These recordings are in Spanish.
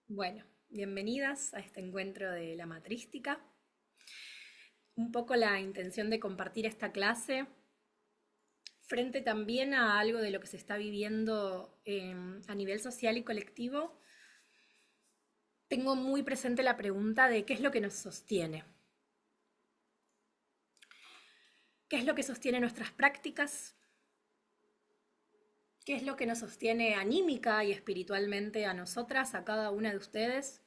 Bueno, bienvenidas a este encuentro de la matrística. Un poco la intención de compartir esta clase frente también a algo de lo que se está viviendo a nivel social y colectivo. Tengo muy presente la pregunta de qué es lo que nos sostiene. ¿Qué es lo que sostiene nuestras prácticas? ¿Qué es lo que nos sostiene anímica y espiritualmente a nosotras, a cada una de ustedes?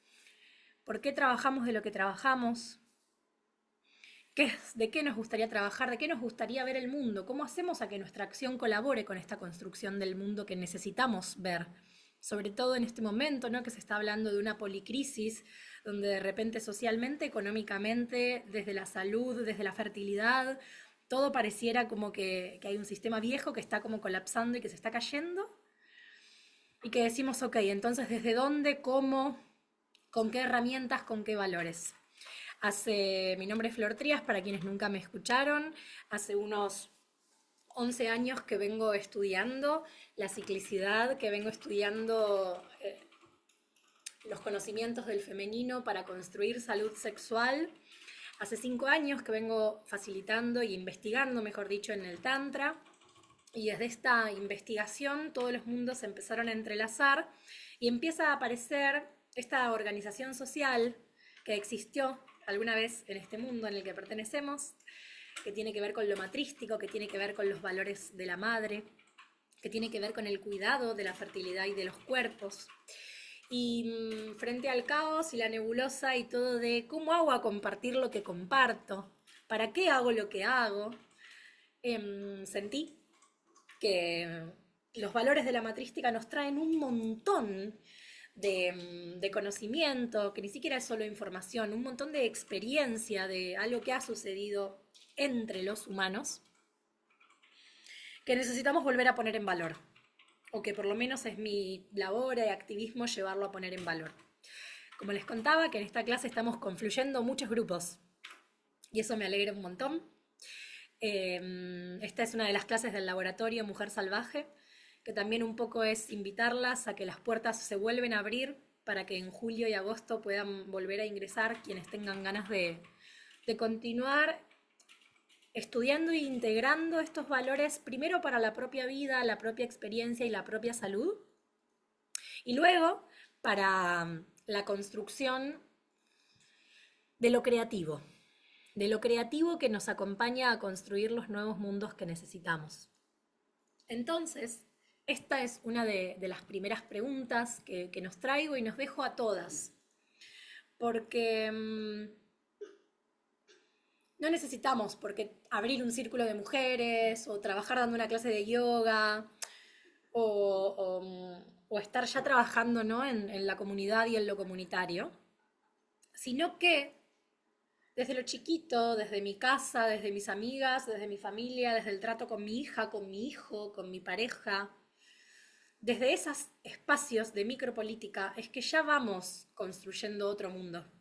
¿Por qué trabajamos de lo que trabajamos? ¿De qué nos gustaría trabajar? ¿De qué nos gustaría ver el mundo? ¿Cómo hacemos a que nuestra acción colabore con esta construcción del mundo que necesitamos ver? Sobre todo en este momento, ¿no? Que se está hablando de una policrisis, donde de repente socialmente, económicamente, desde la salud, desde la fertilidad, todo pareciera como que hay un sistema viejo que está como colapsando y que se está cayendo, y que decimos, ok, entonces ¿desde dónde, cómo, con qué herramientas, con qué valores? Mi nombre es Flor Trías, para quienes nunca me escucharon. Hace unos 11 años que vengo estudiando la ciclicidad, que vengo estudiando los conocimientos del femenino para construir salud sexual. Hace 5 años que vengo facilitando y investigando, mejor dicho, en el Tantra. Y desde esta investigación todos los mundos se empezaron a entrelazar y empieza a aparecer esta organización social que existió alguna vez en este mundo en el que pertenecemos, que tiene que ver con lo matrístico, que tiene que ver con los valores de la madre, que tiene que ver con el cuidado de la fertilidad y de los cuerpos. Y frente al caos y la nebulosa y todo de cómo hago a compartir lo que comparto, para qué hago lo que hago, sentí que los valores de la matrística nos traen un montón de conocimiento, que ni siquiera es solo información, un montón de experiencia de algo que ha sucedido entre los humanos, que necesitamos volver a poner en valor, o que por lo menos es mi labor de activismo llevarlo a poner en valor. Como les contaba, que en esta clase estamos confluyendo muchos grupos, y eso me alegra un montón. Esta es una de las clases del laboratorio Mujer Salvaje, que también un poco es invitarlas a que las puertas se vuelven a abrir para que en julio y agosto puedan volver a ingresar quienes tengan ganas de continuar estudiando e integrando estos valores, primero para la propia vida, la propia experiencia y la propia salud, y luego para la construcción de lo creativo que nos acompaña a construir los nuevos mundos que necesitamos. Entonces, esta es una de las primeras preguntas que nos traigo y nos dejo a todas, porque no necesitamos porque abrir un círculo de mujeres o trabajar dando una clase de yoga o estar ya trabajando, ¿no? en la comunidad y en lo comunitario, sino que desde lo chiquito, desde mi casa, desde mis amigas, desde mi familia, desde el trato con mi hija, con mi hijo, con mi pareja, desde esos espacios de micropolítica es que ya vamos construyendo otro mundo.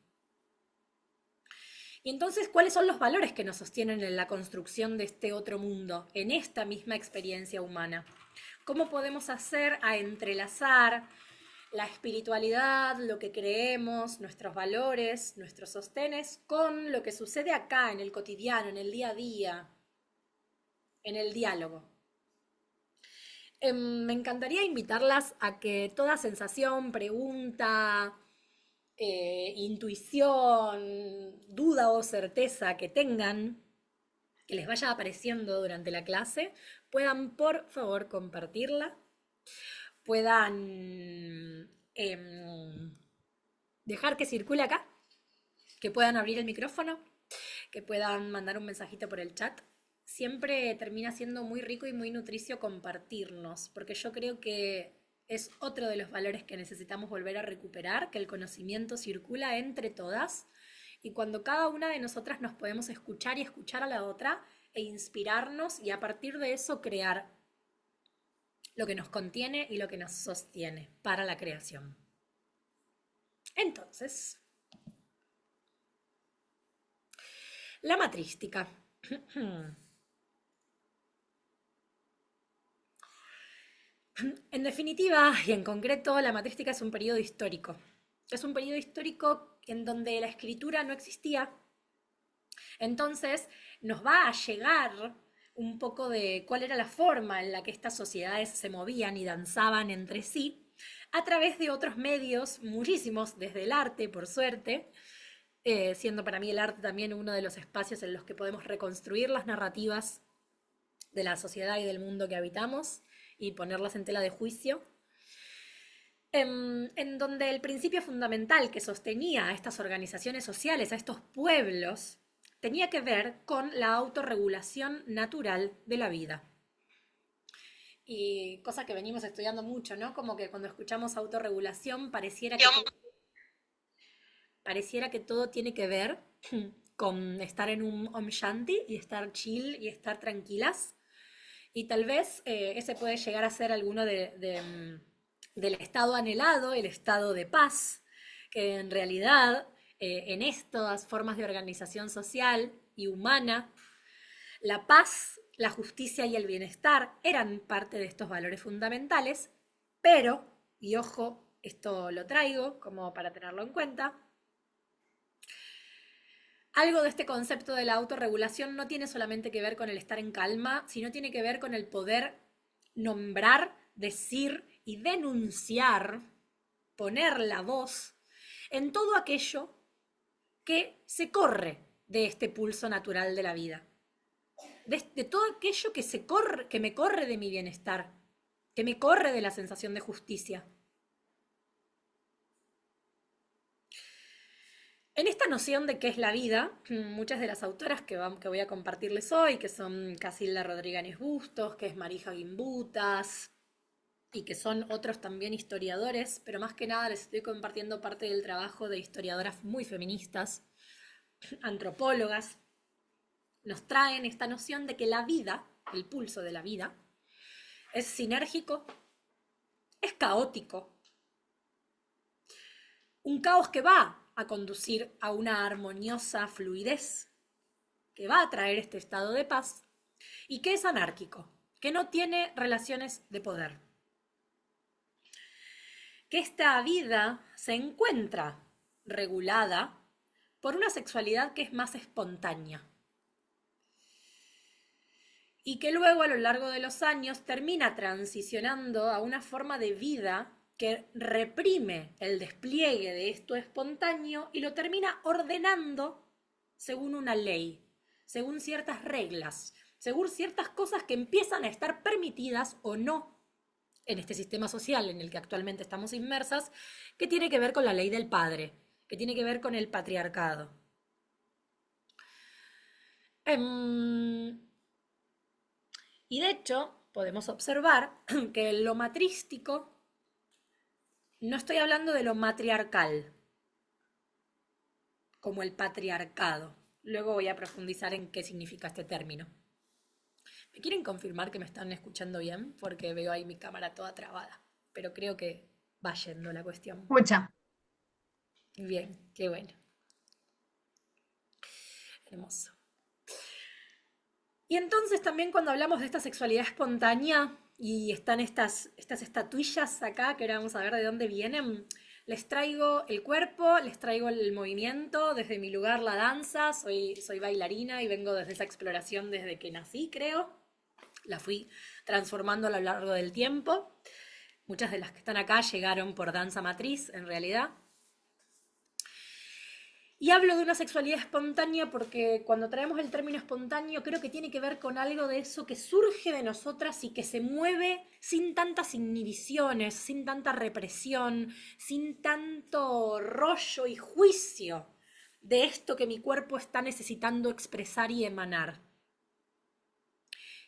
Y entonces, ¿cuáles son los valores que nos sostienen en la construcción de este otro mundo, en esta misma experiencia humana? ¿Cómo podemos hacer a entrelazar la espiritualidad, lo que creemos, nuestros valores, nuestros sostenes, con lo que sucede acá, en el cotidiano, en el día a día, en el diálogo? Me encantaría invitarlas a que toda sensación, pregunta, intuición, duda o certeza que tengan, que les vaya apareciendo durante la clase, puedan por favor compartirla, puedan dejar que circule acá, que puedan abrir el micrófono, que puedan mandar un mensajito por el chat. Siempre termina siendo muy rico y muy nutricio compartirnos, porque yo creo que es otro de los valores que necesitamos volver a recuperar, que el conocimiento circula entre todas y cuando cada una de nosotras nos podemos escuchar y escuchar a la otra e inspirarnos y a partir de eso crear lo que nos contiene y lo que nos sostiene para la creación. Entonces, la matrística. En definitiva y en concreto, la matrística es un periodo histórico. Es un periodo histórico en donde la escritura no existía. Entonces nos va a llegar un poco de cuál era la forma en la que estas sociedades se movían y danzaban entre sí a través de otros medios, muchísimos, desde el arte, por suerte, siendo para mí el arte también uno de los espacios en los que podemos reconstruir las narrativas de la sociedad y del mundo que habitamos y ponerlas en tela de juicio, en donde el principio fundamental que sostenía a estas organizaciones sociales, a estos pueblos, tenía que ver con la autorregulación natural de la vida. Y cosa que venimos estudiando mucho, ¿no? Como que cuando escuchamos autorregulación pareciera que todo tiene que ver con estar en un Om Shanti y estar chill y estar tranquilas. Y tal vez ese puede llegar a ser alguno del estado anhelado, el estado de paz, que en realidad en estas formas de organización social y humana, la paz, la justicia y el bienestar eran parte de estos valores fundamentales, pero, y ojo, esto lo traigo como para tenerlo en cuenta, algo de este concepto de la autorregulación no tiene solamente que ver con el estar en calma, sino tiene que ver con el poder nombrar, decir y denunciar, poner la voz en todo aquello que se corre de este pulso natural de la vida. De todo aquello que me corre de mi bienestar, que me corre de la sensación de justicia. En esta noción de qué es la vida, muchas de las autoras que voy a compartirles hoy, que son Casilda Rodríguez Bustos, que es Marija Gimbutas, y que son otros también historiadores, pero más que nada les estoy compartiendo parte del trabajo de historiadoras muy feministas, antropólogas, nos traen esta noción de que la vida, el pulso de la vida, es sinérgico, es caótico, un caos que va a conducir a una armoniosa fluidez, que va a traer este estado de paz, y que es anárquico, que no tiene relaciones de poder. Que esta vida se encuentra regulada por una sexualidad que es más espontánea. Y que luego a lo largo de los años termina transicionando a una forma de vida que reprime el despliegue de esto espontáneo y lo termina ordenando según una ley, según ciertas reglas, según ciertas cosas que empiezan a estar permitidas o no en este sistema social en el que actualmente estamos inmersas, que tiene que ver con la ley del padre, que tiene que ver con el patriarcado. Y de hecho, podemos observar que lo matrístico, no estoy hablando de lo matriarcal, como el patriarcado. Luego voy a profundizar en qué significa este término. ¿Me quieren confirmar que me están escuchando bien? Porque veo ahí mi cámara toda trabada. Pero creo que va yendo la cuestión. Mucha. Bien, qué bueno. Hermoso. Y entonces también cuando hablamos de esta sexualidad espontánea y están estas estatuillas acá, que ahora vamos a ver de dónde vienen, les traigo el cuerpo, les traigo el movimiento, desde mi lugar la danza, soy bailarina y vengo desde esa exploración desde que nací, creo. La fui transformando a lo largo del tiempo. Muchas de las que están acá llegaron por danza matriz, en realidad. Y hablo de una sexualidad espontánea porque cuando traemos el término espontáneo creo que tiene que ver con algo de eso que surge de nosotras y que se mueve sin tantas inhibiciones, sin tanta represión, sin tanto rollo y juicio de esto que mi cuerpo está necesitando expresar y emanar.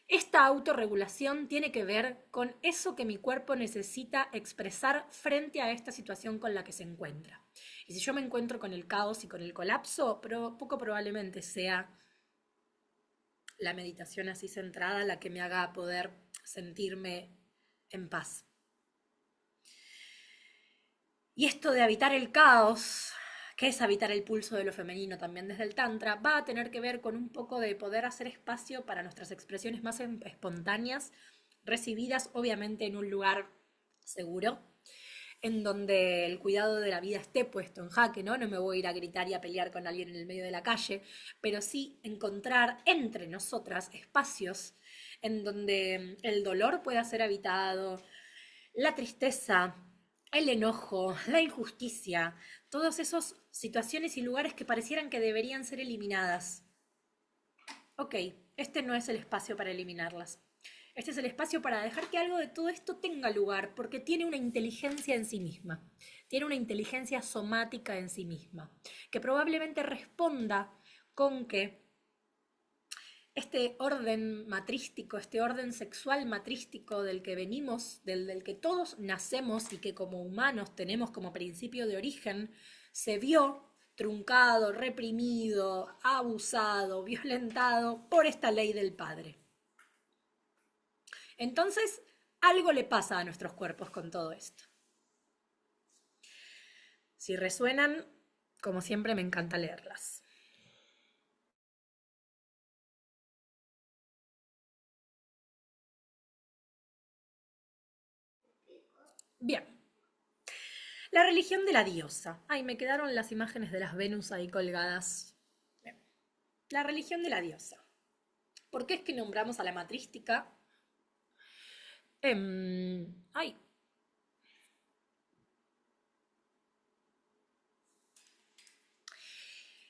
Esta autorregulación tiene que ver con eso que mi cuerpo necesita expresar frente a esta situación con la que se encuentra. Y si yo me encuentro con el caos y con el colapso, poco probablemente sea la meditación así centrada la que me haga poder sentirme en paz. Y esto de habitar el caos, que es habitar el pulso de lo femenino también desde el Tantra, va a tener que ver con un poco de poder hacer espacio para nuestras expresiones más espontáneas, recibidas obviamente en un lugar seguro, en donde el cuidado de la vida esté puesto en jaque, ¿no? No me voy a ir a gritar y a pelear con alguien en el medio de la calle, pero sí encontrar entre nosotras espacios en donde el dolor pueda ser habitado, la tristeza, el enojo, la injusticia, todas esas situaciones y lugares que parecieran que deberían ser eliminadas. Ok, este no es el espacio para eliminarlas. Este es el espacio para dejar que algo de todo esto tenga lugar, porque tiene una inteligencia en sí misma, tiene una inteligencia somática en sí misma, que probablemente responda con que este orden matrístico, este orden sexual matrístico del que venimos, del que todos nacemos y que como humanos tenemos como principio de origen, se vio truncado, reprimido, abusado, violentado por esta ley del padre. Entonces, algo le pasa a nuestros cuerpos con todo esto. Si resuenan, como siempre, me encanta leerlas. Bien. La religión de la diosa. Ay, me quedaron las imágenes de las Venus ahí colgadas. Bien. La religión de la diosa. ¿Por qué es que nombramos a la matrística? Ay.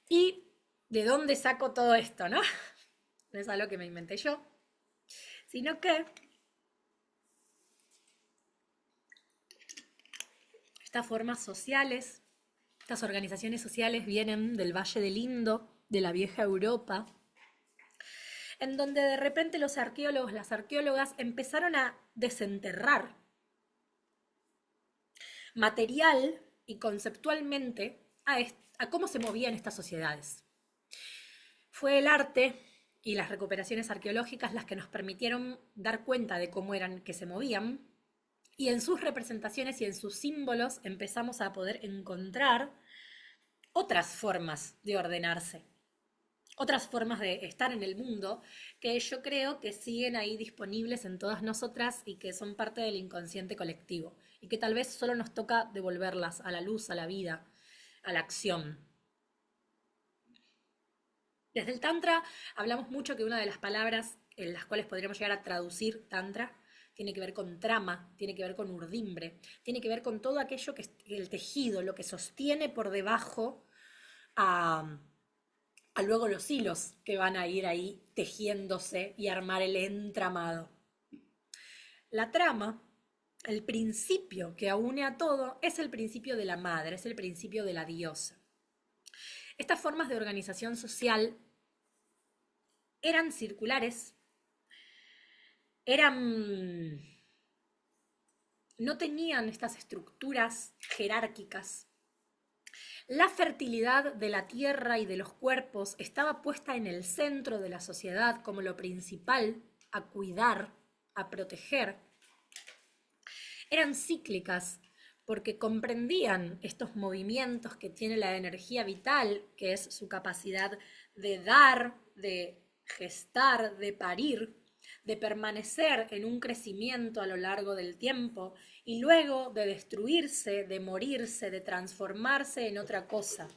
¿Y de dónde saco todo esto, no? No es algo que me inventé yo, sino que estas formas sociales, estas organizaciones sociales vienen del Valle del Indo, de la vieja Europa, en donde de repente los arqueólogos, las arqueólogas empezaron a desenterrar material y conceptualmente a cómo se movían estas sociedades. Fue el arte y las recuperaciones arqueológicas las que nos permitieron dar cuenta de cómo eran que se movían, y en sus representaciones y en sus símbolos empezamos a poder encontrar otras formas de ordenarse, otras formas de estar en el mundo que yo creo que siguen ahí disponibles en todas nosotras y que son parte del inconsciente colectivo y que tal vez solo nos toca devolverlas a la luz, a la vida, a la acción. Desde el Tantra hablamos mucho que una de las palabras en las cuales podríamos llegar a traducir Tantra tiene que ver con trama, tiene que ver con urdimbre, tiene que ver con todo aquello que es el tejido, lo que sostiene por debajo a luego los hilos que van a ir ahí tejiéndose y armar el entramado. La trama, el principio que une a todo, es el principio de la madre, es el principio de la diosa. Estas formas de organización social eran circulares, no tenían estas estructuras jerárquicas. La fertilidad de la tierra y de los cuerpos estaba puesta en el centro de la sociedad como lo principal a cuidar, a proteger. Eran cíclicas porque comprendían estos movimientos que tiene la energía vital, que es su capacidad de dar, de gestar, de parir, de permanecer en un crecimiento a lo largo del tiempo y luego de destruirse, de morirse, de transformarse en otra cosa.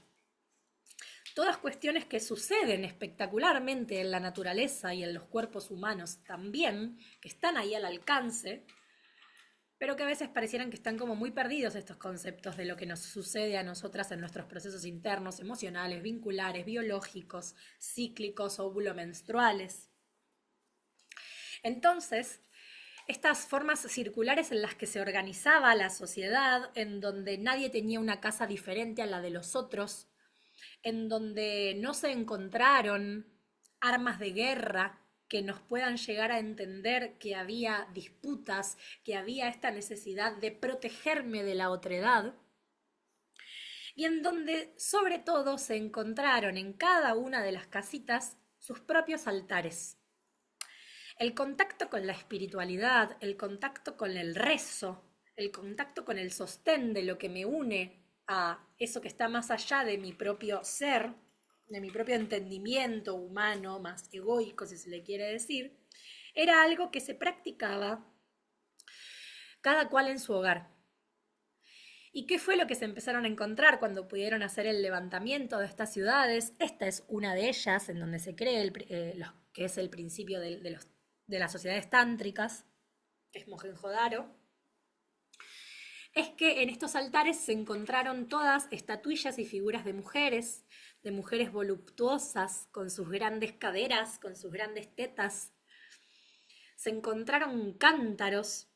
Todas cuestiones que suceden espectacularmente en la naturaleza y en los cuerpos humanos también, que están ahí al alcance, pero que a veces parecieran que están como muy perdidos estos conceptos de lo que nos sucede a nosotras en nuestros procesos internos, emocionales, vinculares, biológicos, cíclicos, óvulo-menstruales. Entonces, estas formas circulares en las que se organizaba la sociedad, en donde nadie tenía una casa diferente a la de los otros, en donde no se encontraron armas de guerra que nos puedan llegar a entender que había disputas, que había esta necesidad de protegerme de la otredad, y en donde sobre todo se encontraron en cada una de las casitas sus propios altares. El contacto con la espiritualidad, el contacto con el rezo, el contacto con el sostén de lo que me une a eso que está más allá de mi propio ser, de mi propio entendimiento humano, más egoico si se le quiere decir, era algo que se practicaba cada cual en su hogar. ¿Y qué fue lo que se empezaron a encontrar cuando pudieron hacer el levantamiento de estas ciudades? Esta es una de ellas, en donde se cree lo que es el principio de las sociedades tántricas, que es Mohenjo-Daro. Es que en estos altares se encontraron todas estatuillas y figuras de mujeres voluptuosas, con sus grandes caderas, con sus grandes tetas. Se encontraron cántaros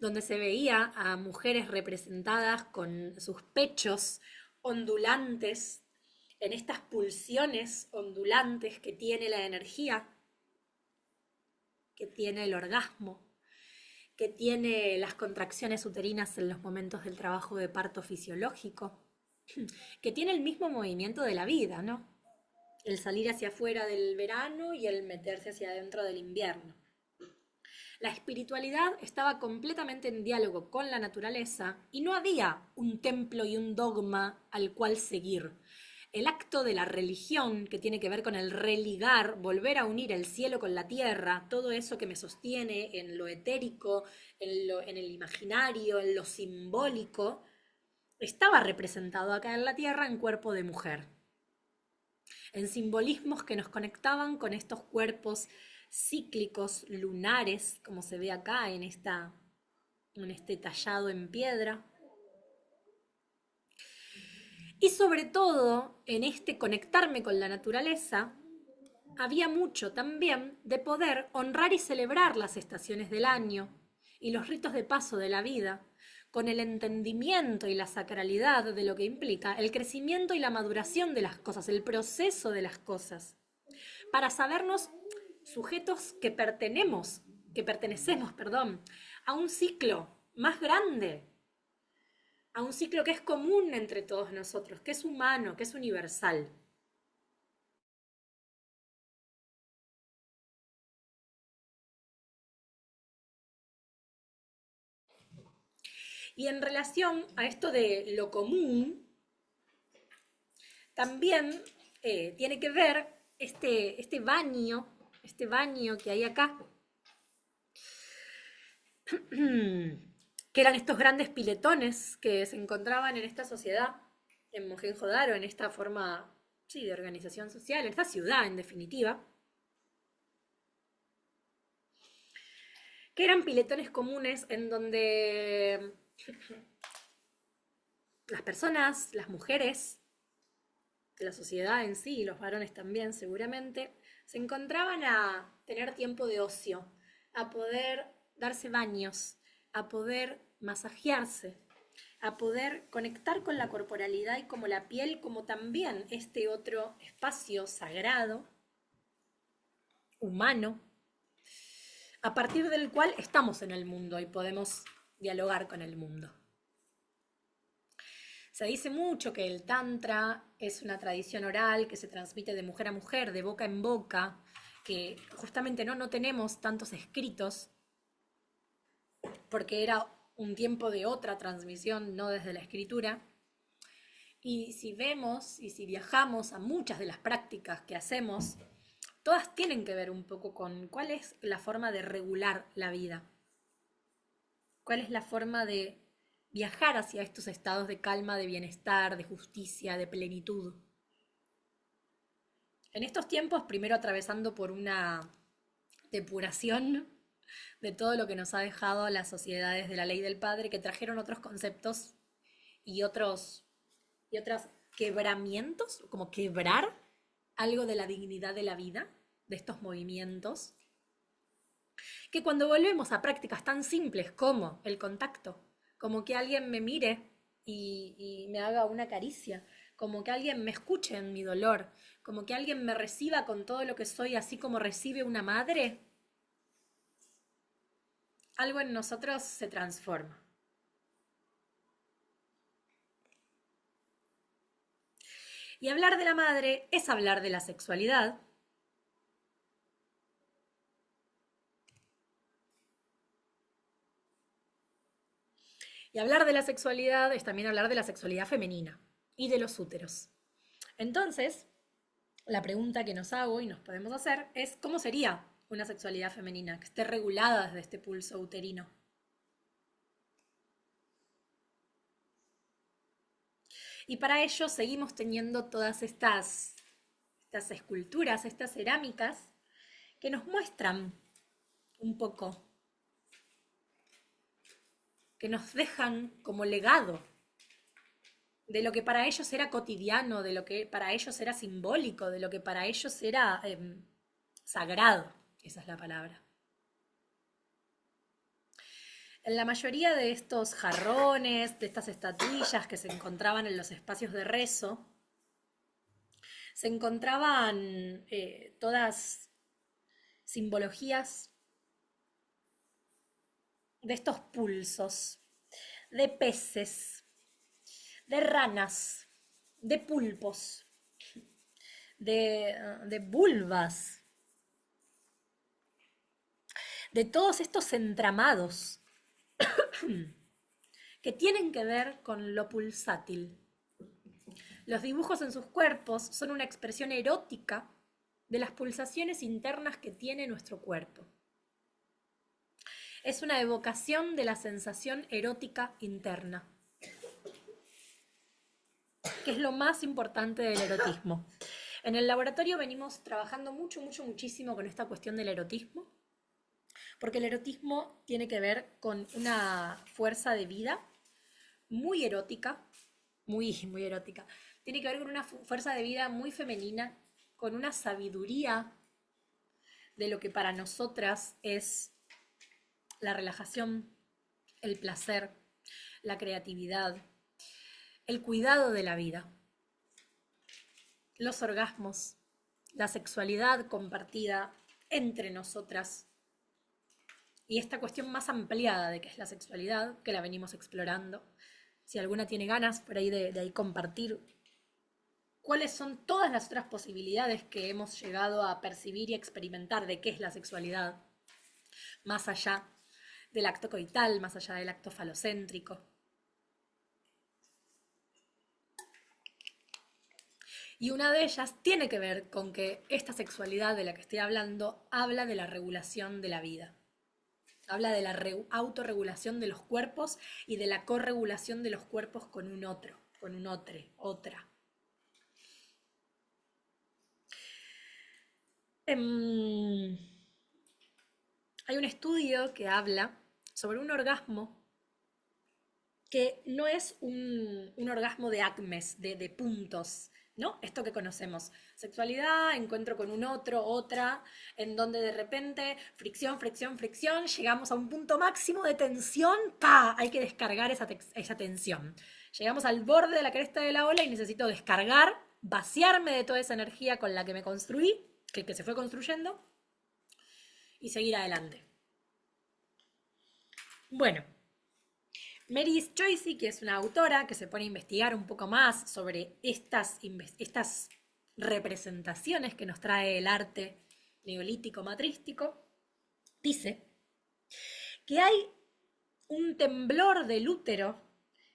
donde se veía a mujeres representadas con sus pechos ondulantes, en estas pulsiones ondulantes que tiene la energía, que tiene el orgasmo, que tiene las contracciones uterinas en los momentos del trabajo de parto fisiológico, que tiene el mismo movimiento de la vida, ¿no? El salir hacia afuera del verano y el meterse hacia adentro del invierno. La espiritualidad estaba completamente en diálogo con la naturaleza y no había un templo y un dogma al cual seguir. El acto de la religión, que tiene que ver con el religar, volver a unir el cielo con la tierra, todo eso que me sostiene en lo etérico, en el imaginario, en lo simbólico, estaba representado acá en la tierra en cuerpo de mujer, en simbolismos que nos conectaban con estos cuerpos cíclicos, lunares, como se ve acá en este tallado en piedra. Y sobre todo, en este conectarme con la naturaleza, había mucho también de poder honrar y celebrar las estaciones del año y los ritos de paso de la vida, con el entendimiento y la sacralidad de lo que implica el crecimiento y la maduración de las cosas, el proceso de las cosas, para sabernos sujetos que pertenecemos, a un ciclo más grande, a un ciclo que es común entre todos nosotros, que es humano, que es universal. Y en relación a esto de lo común, también tiene que ver este baño que hay acá, que eran estos grandes piletones que se encontraban en esta sociedad, en Mohenjo-Daro, en esta forma, sí, de organización social, en esta ciudad en definitiva, que eran piletones comunes en donde las personas, las mujeres, la sociedad en sí, y los varones también seguramente, se encontraban a tener tiempo de ocio, a poder darse baños, a poder masajearse, a poder conectar con la corporalidad y como la piel, como también este otro espacio sagrado, humano, a partir del cual estamos en el mundo y podemos dialogar con el mundo. Se dice mucho que el Tantra es una tradición oral que se transmite de mujer a mujer, de boca en boca, que justamente no tenemos tantos escritos, porque era un tiempo de otra transmisión, no desde la escritura. Y si vemos y si viajamos a muchas de las prácticas que hacemos, todas tienen que ver un poco con cuál es la forma de regular la vida, cuál es la forma de viajar hacia estos estados de calma, de bienestar, de justicia, de plenitud. En estos tiempos, primero atravesando por una depuración de todo lo que nos ha dejado las sociedades de la ley del padre, que trajeron otros conceptos y otros quebramientos, como quebrar algo de la dignidad de la vida, de estos movimientos, que cuando volvemos a prácticas tan simples como el contacto, como que alguien me mire y me haga una caricia, como que alguien me escuche en mi dolor, como que alguien me reciba con todo lo que soy, así como recibe una madre, algo en nosotros se transforma. Y hablar de la madre es hablar de la sexualidad. Y hablar de la sexualidad es también hablar de la sexualidad femenina y de los úteros. Entonces, la pregunta que nos hago y nos podemos hacer es ¿cómo sería una sexualidad femenina que esté regulada desde este pulso uterino? Y para ello seguimos teniendo todas estas esculturas, estas cerámicas, que nos muestran un poco, que nos dejan como legado de lo que para ellos era cotidiano, de lo que para ellos era simbólico, de lo que para ellos era sagrado, esa es la palabra. En la mayoría de estos jarrones, de estas estatuillas que se encontraban en los espacios de rezo, se encontraban todas simbologías de estos pulsos, de peces, de ranas, de pulpos, de vulvas, de todos estos entramados que tienen que ver con lo pulsátil. Los dibujos en sus cuerpos son una expresión erótica de las pulsaciones internas que tiene nuestro cuerpo. Es una evocación de la sensación erótica interna, que es lo más importante del erotismo. En el laboratorio venimos trabajando muchísimo con esta cuestión del erotismo, porque el erotismo tiene que ver con una fuerza de vida muy erótica, muy erótica. Tiene que ver con una fuerza de vida muy femenina, con una sabiduría de lo que para nosotras es la relajación, el placer, la creatividad, el cuidado de la vida, los orgasmos, la sexualidad compartida entre nosotras y esta cuestión más ampliada de qué es la sexualidad, que la venimos explorando. Si alguna tiene ganas por ahí de ahí compartir cuáles son todas las otras posibilidades que hemos llegado a percibir y experimentar de qué es la sexualidad, más allá del acto coital, más allá del acto falocéntrico. Y una de ellas tiene que ver con que esta sexualidad de la que estoy hablando habla de la regulación de la vida. Habla de la autorregulación de los cuerpos y de la corregulación de los cuerpos con un otro, con un otra. Hay un estudio que habla sobre un orgasmo que no es un orgasmo de acmes, de puntos, ¿no? Esto que conocemos. Sexualidad, encuentro con un otro, otra, en donde de repente fricción, llegamos a un punto máximo de tensión, ¡pa! Hay que descargar esa tensión. Llegamos al borde de la cresta de la ola y necesito descargar, vaciarme de toda esa energía con la que me construí, que se fue construyendo, y seguir adelante. Bueno, Mary Joyce, que es una autora que se pone a investigar un poco más sobre estas representaciones que nos trae el arte neolítico matrístico, dice que hay un temblor del útero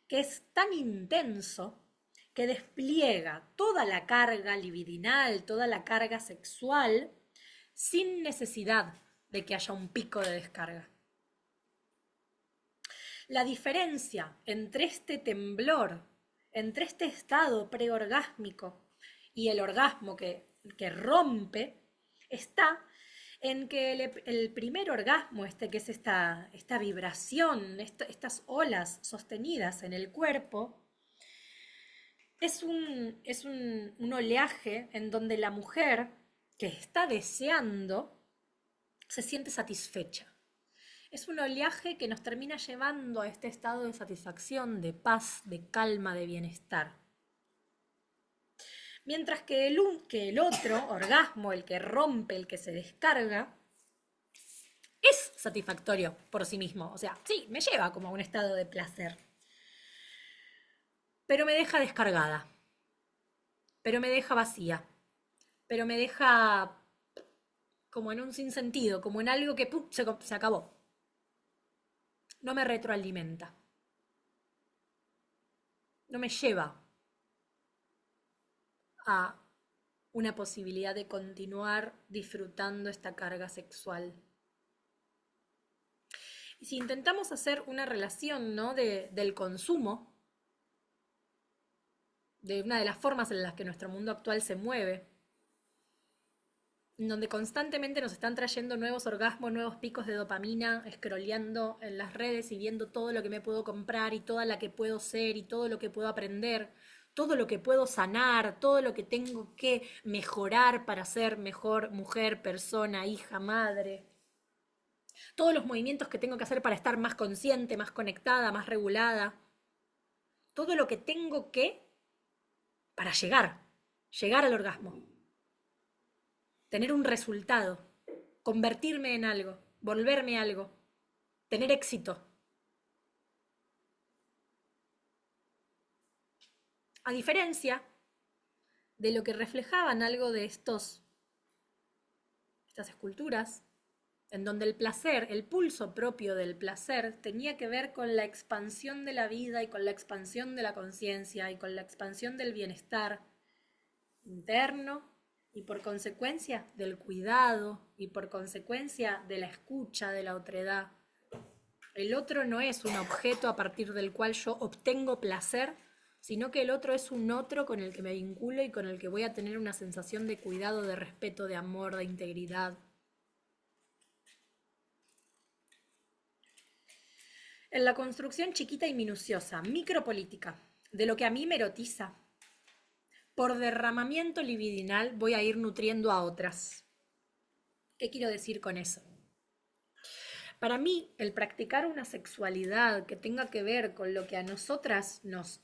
que es tan intenso que despliega toda la carga libidinal, toda la carga sexual, sin necesidad de que haya un pico de descarga. La diferencia entre este temblor, entre este estado preorgásmico y el orgasmo que rompe, está en que el primer orgasmo, que es esta vibración, estas olas sostenidas en el cuerpo, es un oleaje en donde la mujer que está deseando se siente satisfecha. Es un oleaje que nos termina llevando a este estado de satisfacción, de paz, de calma, de bienestar. Mientras que el otro orgasmo, el que rompe, el que se descarga, es satisfactorio por sí mismo. O sea, sí, me lleva como a un estado de placer. Pero me deja descargada. Pero me deja vacía. Pero me deja como en un sinsentido, como en algo que se acabó. No me retroalimenta. No me lleva a una posibilidad de continuar disfrutando esta carga sexual. Y si intentamos hacer una relación, ¿no?, del consumo de una de las formas en las que nuestro mundo actual se mueve, en donde constantemente nos están trayendo nuevos orgasmos, nuevos picos de dopamina, scrolleando en las redes y viendo todo lo que me puedo comprar y toda la que puedo ser y todo lo que puedo aprender, todo lo que puedo sanar, todo lo que tengo que mejorar para ser mejor mujer, persona, hija, madre. Todos los movimientos que tengo que hacer para estar más consciente, más conectada, más regulada. Todo lo que tengo que para llegar al orgasmo, tener un resultado, convertirme en algo, volverme algo, tener éxito. A diferencia de lo que reflejaban algo de estas esculturas, en donde el placer, el pulso propio del placer, tenía que ver con la expansión de la vida y con la expansión de la conciencia y con la expansión del bienestar interno y por consecuencia del cuidado y por consecuencia de la escucha de la otredad. El otro no es un objeto a partir del cual yo obtengo placer, sino que el otro es un otro con el que me vinculo y con el que voy a tener una sensación de cuidado, de respeto, de amor, de integridad. En la construcción chiquita y minuciosa, micropolítica, de lo que a mí me erotiza, por derramamiento libidinal voy a ir nutriendo a otras. ¿Qué quiero decir con eso? Para mí, el practicar una sexualidad que tenga que ver con lo que a nosotras nos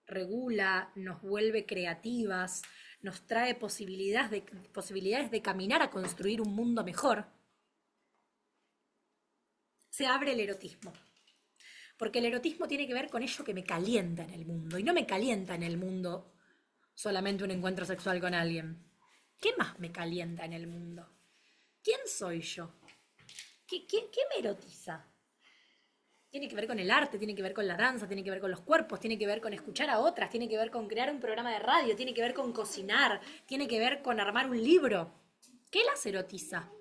regula, nos vuelve creativas, nos trae posibilidades de caminar a construir un mundo mejor, se abre el erotismo. Porque el erotismo tiene que ver con ello que me calienta en el mundo. Y no me calienta en el mundo solamente un encuentro sexual con alguien. ¿Qué más me calienta en el mundo? ¿Quién soy yo? ¿Qué me erotiza? Tiene que ver con el arte, tiene que ver con la danza, tiene que ver con los cuerpos, tiene que ver con escuchar a otras, tiene que ver con crear un programa de radio, tiene que ver con cocinar, tiene que ver con armar un libro. ¿Qué las erotiza?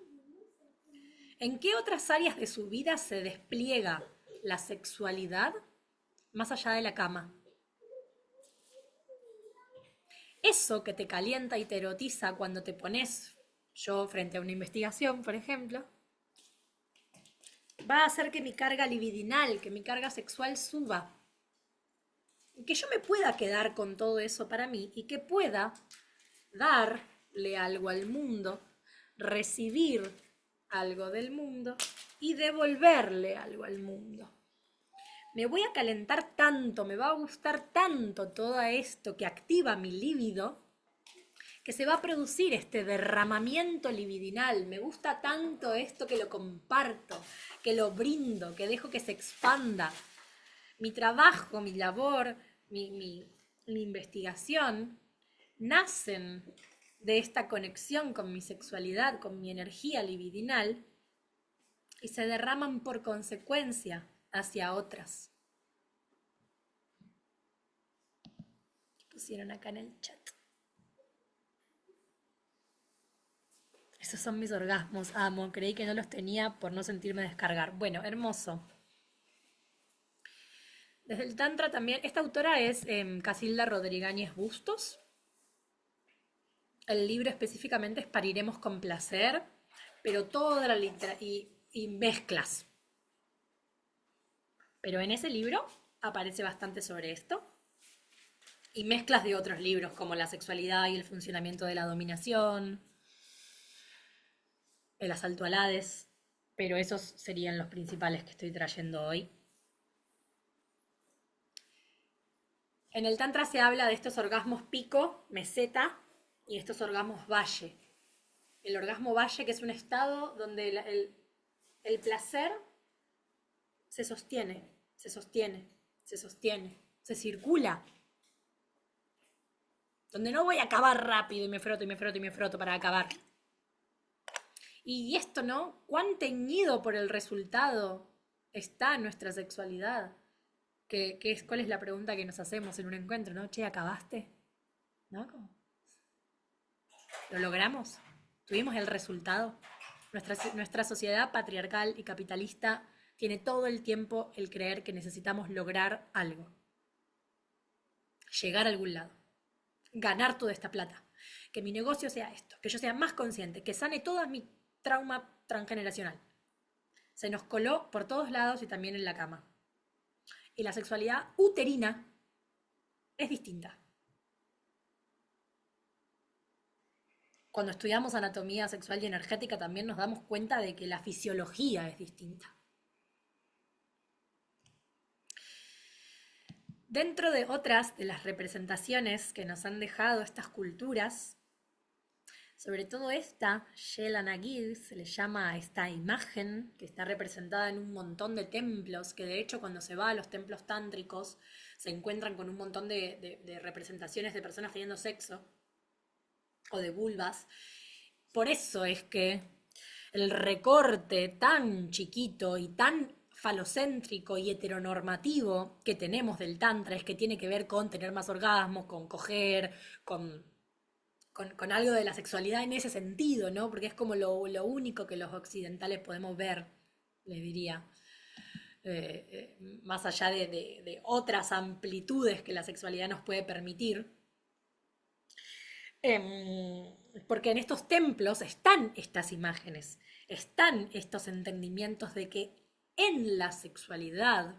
¿En qué otras áreas de su vida se despliega la sexualidad más allá de la cama? Eso que te calienta y te erotiza cuando te pones, yo frente a una investigación, por ejemplo, va a hacer que mi carga libidinal, que mi carga sexual suba. Y que yo me pueda quedar con todo eso para mí y que pueda darle algo al mundo, recibir algo del mundo y devolverle algo al mundo. Me voy a calentar tanto, me va a gustar tanto todo esto que activa mi líbido, que se va a producir este derramamiento libidinal. Me gusta tanto esto que lo comparto, que lo brindo, que dejo que se expanda. Mi trabajo, mi labor, mi investigación, nacen de esta conexión con mi sexualidad, con mi energía libidinal, y se derraman por consecuencia hacia otras. ¿Qué pusieron acá en el chat? Esos son mis orgasmos, amo. Creí que no los tenía por no sentirme descargar. Bueno, hermoso. Desde el Tantra también, esta autora es Casilda Rodrigáñez Bustos. El libro específicamente es Pariremos con placer, pero toda la literatura y mezclas. Pero en ese libro aparece bastante sobre esto. Y mezclas de otros libros como La sexualidad y el funcionamiento de la dominación, El asalto al Hades, pero esos serían los principales que estoy trayendo hoy. En el Tantra se habla de estos orgasmos pico, meseta, y estos orgasmos valle. El orgasmo valle, que es un estado donde el placer se sostiene, se sostiene, se sostiene, se circula. Donde no voy a acabar rápido y me froto y me froto y me froto para acabar. Y esto, ¿no? ¿Cuán teñido por el resultado está nuestra sexualidad? ¿Cuál es la pregunta que nos hacemos en un encuentro, ¿no? Che, ¿acabaste? ¿No? ¿Cómo? ¿Lo logramos? ¿Tuvimos el resultado? Nuestra sociedad patriarcal y capitalista tiene todo el tiempo el creer que necesitamos lograr algo. Llegar a algún lado. ganar toda esta plata, que mi negocio sea esto, que yo sea más consciente, que sane todo mi trauma transgeneracional. Se nos coló por todos lados y también en la cama. Y la sexualidad uterina es distinta. Cuando estudiamos anatomía sexual y energética también nos damos cuenta de que la fisiología es distinta. Dentro de otras de las representaciones que nos han dejado estas culturas, sobre todo esta, Shel Anagid, se le llama a esta imagen que está representada en un montón de templos, que de hecho cuando se va a los templos tántricos se encuentran con un montón de representaciones de personas teniendo sexo o de vulvas. Por eso es que el recorte tan chiquito y tan falocéntrico y heteronormativo que tenemos del tantra es que tiene que ver con tener más orgasmos, con coger, con algo de la sexualidad en ese sentido, ¿no? Porque es como lo único que los occidentales podemos ver, les diría. Más allá de otras amplitudes que la sexualidad nos puede permitir. Porque en estos templos están estas imágenes, están estos entendimientos de que en la sexualidad,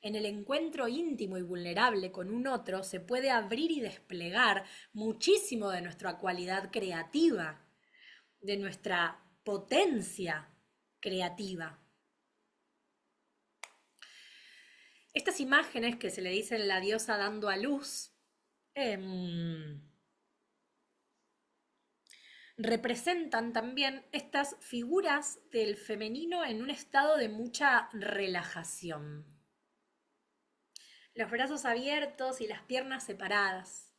en el encuentro íntimo y vulnerable con un otro, se puede abrir y desplegar muchísimo de nuestra cualidad creativa, de nuestra potencia creativa. Estas imágenes que se le dicen la diosa dando a luz, representan también estas figuras del femenino en un estado de mucha relajación. Los brazos abiertos y las piernas separadas,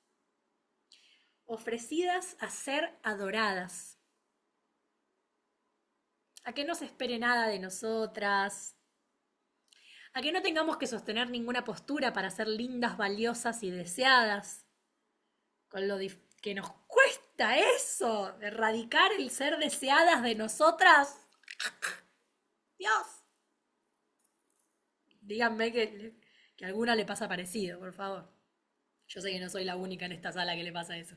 ofrecidas a ser adoradas, a que no se espere nada de nosotras, a que no tengamos que sostener ninguna postura para ser lindas, valiosas y deseadas, con lo que nos cuesta eso, erradicar el ser deseadas de nosotras. Dios. Díganme que a alguna le pasa parecido, por favor. Yo sé que no soy la única en esta sala que le pasa eso.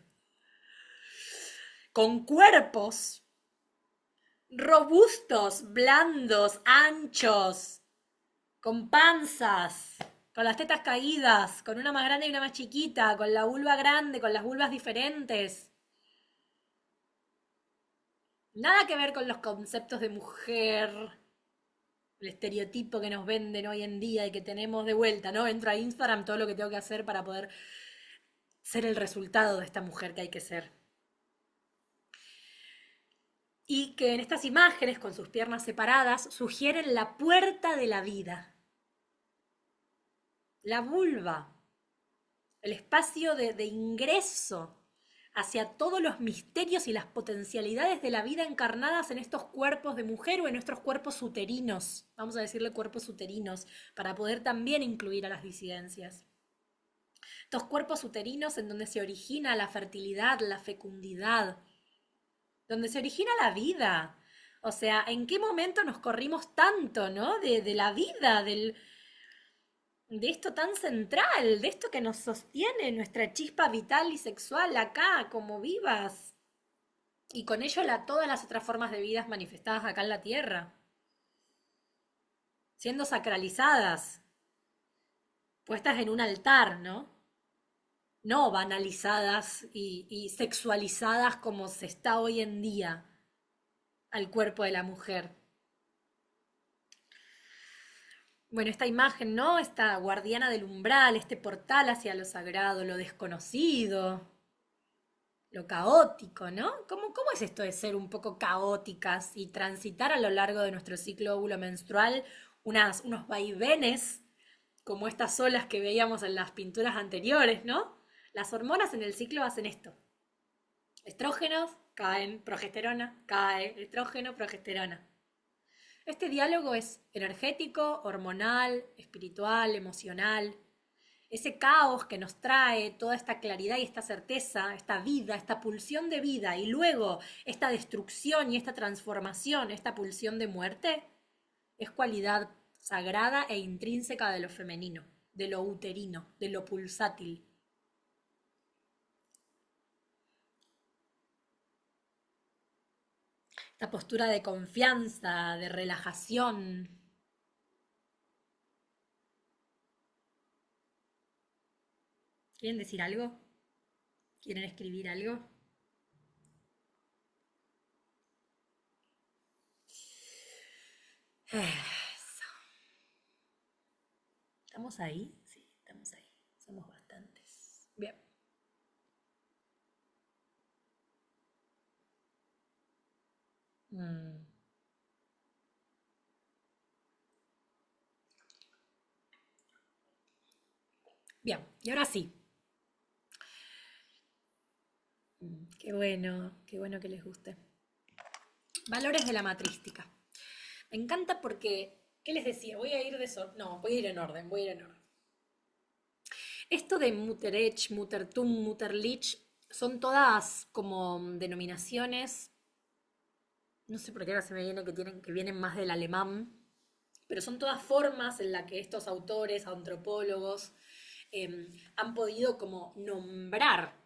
Con cuerpos robustos, blandos, anchos, con panzas, con las tetas caídas, con una más grande y una más chiquita, con la vulva grande, con las vulvas diferentes. Nada que ver con los conceptos de mujer, el estereotipo que nos venden hoy en día y que tenemos de vuelta, ¿no? Entro a Instagram, todo lo que tengo que hacer para poder ser el resultado de esta mujer que hay que ser. Y que en estas imágenes, con sus piernas separadas, sugieren la puerta de la vida. La vulva, el espacio de ingreso hacia todos los misterios y las potencialidades de la vida encarnadas en estos cuerpos de mujer o en nuestros cuerpos uterinos, vamos a decirle cuerpos uterinos, para poder también incluir a las disidencias. Estos cuerpos uterinos en donde se origina la fertilidad, la fecundidad, donde se origina la vida. O sea, ¿en qué momento nos corrimos tanto, ¿no? De la vida, de esto tan central, de esto que nos sostiene nuestra chispa vital y sexual acá, como vivas. Y con ello todas las otras formas de vidas manifestadas acá en la Tierra. Siendo sacralizadas, puestas en un altar, ¿no? No banalizadas y sexualizadas como se está hoy en día al cuerpo de la mujer. Bueno, esta imagen, ¿no? Esta guardiana del umbral, este portal hacia lo sagrado, lo desconocido, lo caótico, ¿no? ¿Cómo es esto de ser un poco caóticas y transitar a lo largo de nuestro ciclo óvulo menstrual unos vaivenes como estas olas que veíamos en las pinturas anteriores, ¿no? Las hormonas en el ciclo hacen esto. Estrógenos, caen, progesterona, cae, estrógeno, progesterona. Este diálogo es energético, hormonal, espiritual, emocional. Ese caos que nos trae toda esta claridad y esta certeza, esta vida, esta pulsión de vida y luego esta destrucción y esta transformación, esta pulsión de muerte, es cualidad sagrada e intrínseca de lo femenino, de lo uterino, de lo pulsátil. esta postura de confianza, de relajación. ¿Quieren decir algo? ¿Quieren escribir algo? Eso. ¿Estamos ahí? Sí, estamos ahí. Somos bastantes. Bien. Mm. Bien, y ahora sí. Qué bueno que les guste. Valores de la matrística. Me encanta porque, ¿qué les decía? Voy a ir no, voy a ir en orden, voy a ir en orden. Esto de Mutterech, Muttertum, Mutterlich son todas como denominaciones, no sé por qué ahora se me viene que vienen más del alemán, pero son todas formas en las que estos autores, antropólogos, han podido como nombrar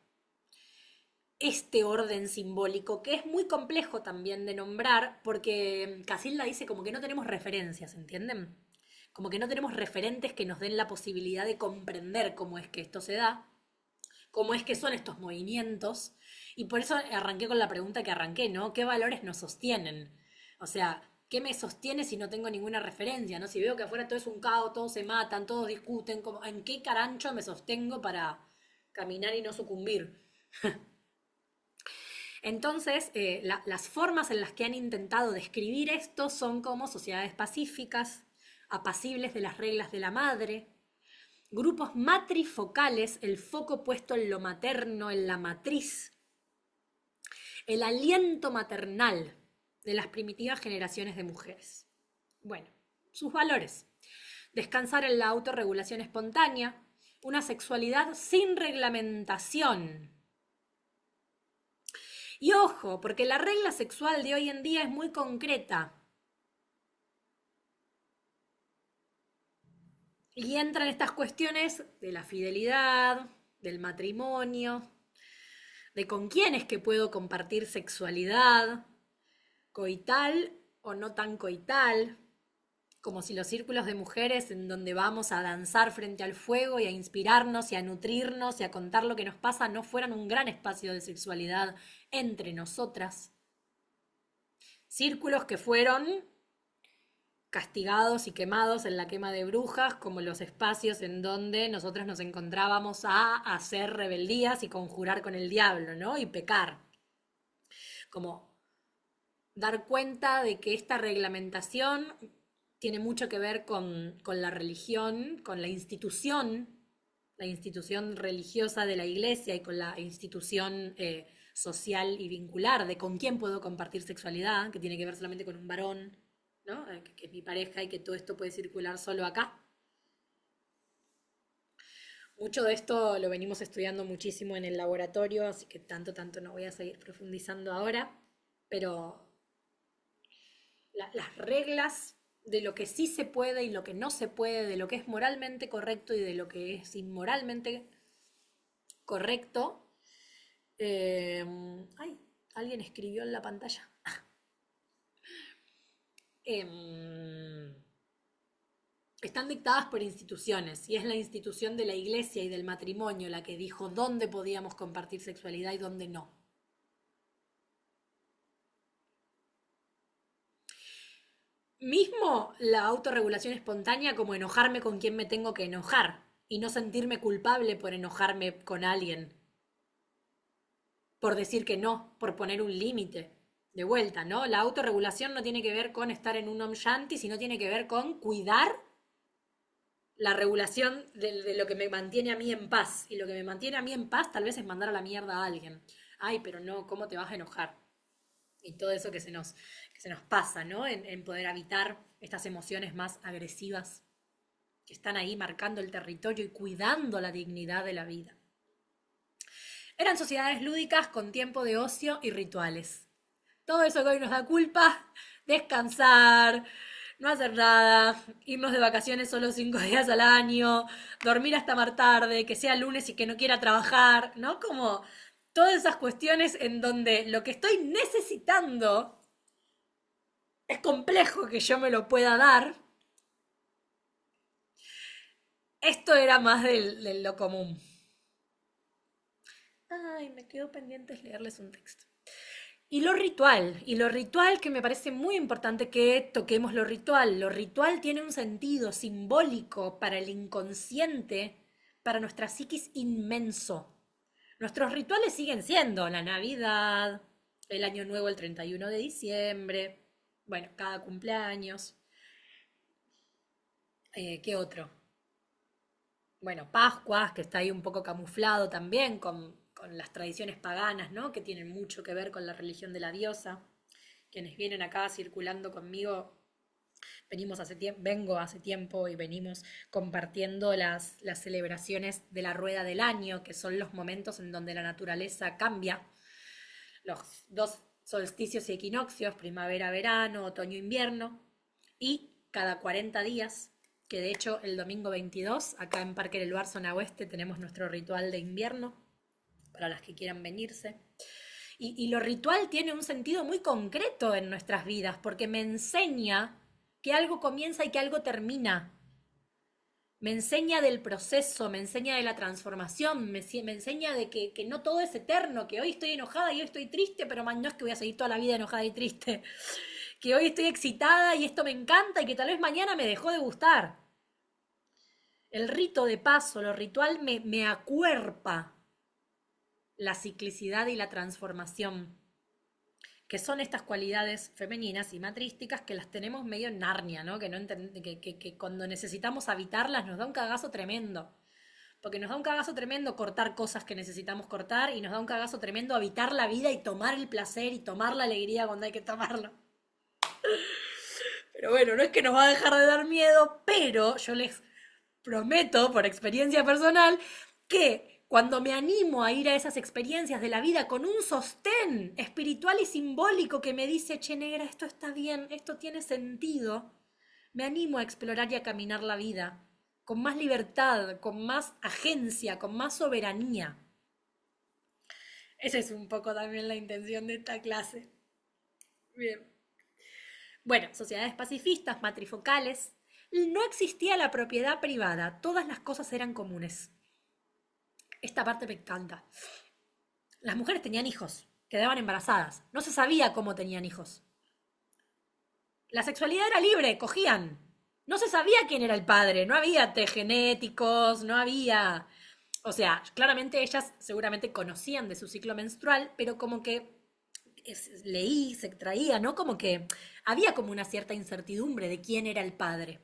este orden simbólico, que es muy complejo también de nombrar, porque Casilda dice como que no tenemos referencias, ¿entienden? Como que no tenemos referentes que nos den la posibilidad de comprender cómo es que esto se da, cómo es que son estos movimientos, y por eso arranqué con la pregunta que arranqué, ¿no? ¿Qué valores nos sostienen? O sea, ¿qué me sostiene si no tengo ninguna referencia, ¿no? Si veo que afuera todo es un caos, todos se matan, todos discuten, como, ¿en qué carancho me sostengo para caminar y no sucumbir? Entonces, las formas en las que han intentado describir esto son como sociedades pacíficas, apacibles de las reglas de la madre, grupos matrifocales, el foco puesto en lo materno, en la matriz, el aliento maternal de las primitivas generaciones de mujeres. Bueno, sus valores. Descansar en la autorregulación espontánea, una sexualidad sin reglamentación. Y ojo, porque la regla sexual de hoy en día es muy concreta. Y entran estas cuestiones de la fidelidad, del matrimonio, de con quién es que puedo compartir sexualidad, coital o no tan coital, como si los círculos de mujeres en donde vamos a danzar frente al fuego y a inspirarnos y a nutrirnos y a contar lo que nos pasa no fueran un gran espacio de sexualidad entre nosotras. Círculos que fueron castigados y quemados en la quema de brujas como los espacios en donde nosotros nos encontrábamos a hacer rebeldías y conjurar con el diablo, ¿no? Y pecar. Como dar cuenta de que esta reglamentación tiene mucho que ver con la religión, con la institución religiosa de la iglesia y con la institución social y vincular de con quién puedo compartir sexualidad, que tiene que ver solamente con un varón, ¿no? Que es mi pareja y que todo esto puede circular solo acá. Mucho de esto lo venimos estudiando muchísimo en el laboratorio, así que tanto no voy a seguir profundizando ahora, pero las reglas de lo que sí se puede y lo que no se puede, de lo que es moralmente correcto y de lo que es inmoralmente correcto. Ay, alguien escribió en la pantalla. Están dictadas por instituciones y es la institución de la iglesia y del matrimonio la que dijo dónde podíamos compartir sexualidad y dónde no. Mismo la autorregulación espontánea como enojarme con quien me tengo que enojar y no sentirme culpable por enojarme con alguien, por decir que no, por poner un límite. De vuelta, ¿no? La autorregulación no tiene que ver con estar en un Om Shanti, sino tiene que ver con cuidar la regulación de lo que me mantiene a mí en paz. Y lo que me mantiene a mí en paz tal vez es mandar a la mierda a alguien. Ay, pero no, ¿cómo te vas a enojar? Y todo eso que se nos pasa, ¿no? En poder habitar estas emociones más agresivas que están ahí marcando el territorio y cuidando la dignidad de la vida. Eran sociedades lúdicas con tiempo de ocio y rituales. Todo eso que hoy nos da culpa, descansar, no hacer nada, irnos de vacaciones solo 5 días al año, dormir hasta más tarde, que sea lunes y que no quiera trabajar, ¿no? Como todas esas cuestiones en donde lo que estoy necesitando es complejo que yo me lo pueda dar. Esto era más de lo común. Ay, me quedo pendiente de leerles un texto. Y lo ritual que me parece muy importante que toquemos lo ritual tiene un sentido simbólico para el inconsciente, para nuestra psiquis inmenso. Nuestros rituales siguen siendo la Navidad, el Año Nuevo el 31 de diciembre, bueno, cada cumpleaños. ¿Qué otro? Bueno, Pascuas, que está ahí un poco camuflado también con las tradiciones paganas, ¿no? Que tienen mucho que ver con la religión de la diosa. Quienes vienen acá circulando conmigo, vengo hace tiempo y venimos compartiendo las celebraciones de la rueda del año, que son los momentos en donde la naturaleza cambia. Los dos solsticios y equinoccios, primavera-verano, otoño-invierno, y cada 40 días, que de hecho el domingo 22, acá en Parque del Bar, zona oeste, tenemos nuestro ritual de invierno, para las que quieran venirse. Y lo ritual tiene un sentido muy concreto en nuestras vidas, porque me enseña que algo comienza y que algo termina. Me enseña del proceso, me enseña de la transformación, me enseña de que no todo es eterno, que hoy estoy enojada y hoy estoy triste, pero no es que voy a seguir toda la vida enojada y triste. Que hoy estoy excitada y esto me encanta y que tal vez mañana me dejó de gustar. El rito de paso, lo ritual me acuerpa la ciclicidad y la transformación, que son estas cualidades femeninas y matrísticas que las tenemos medio en Narnia, ¿no? Que, no que cuando necesitamos habitarlas nos da un cagazo tremendo. Porque nos da un cagazo tremendo cortar cosas que necesitamos cortar y nos da un cagazo tremendo habitar la vida y tomar el placer y tomar la alegría cuando hay que tomarlo. Pero bueno, no es que nos va a dejar de dar miedo, pero yo les prometo, por experiencia personal, que cuando me animo a ir a esas experiencias de la vida con un sostén espiritual y simbólico que me dice, che negra, esto está bien, esto tiene sentido, me animo a explorar y a caminar la vida con más libertad, con más agencia, con más soberanía. Esa es un poco también la intención de esta clase. Bien. Bueno, sociedades pacifistas, matrifocales. No existía la propiedad privada, todas las cosas eran comunes. Esta parte me encanta. Las mujeres tenían hijos, quedaban embarazadas. No se sabía cómo tenían hijos. La sexualidad era libre, cogían. No se sabía quién era el padre, no había test genéticos, no había... O sea, claramente ellas seguramente conocían de su ciclo menstrual, pero como que leí, se traía, ¿no? Como que había como una cierta incertidumbre de quién era el padre.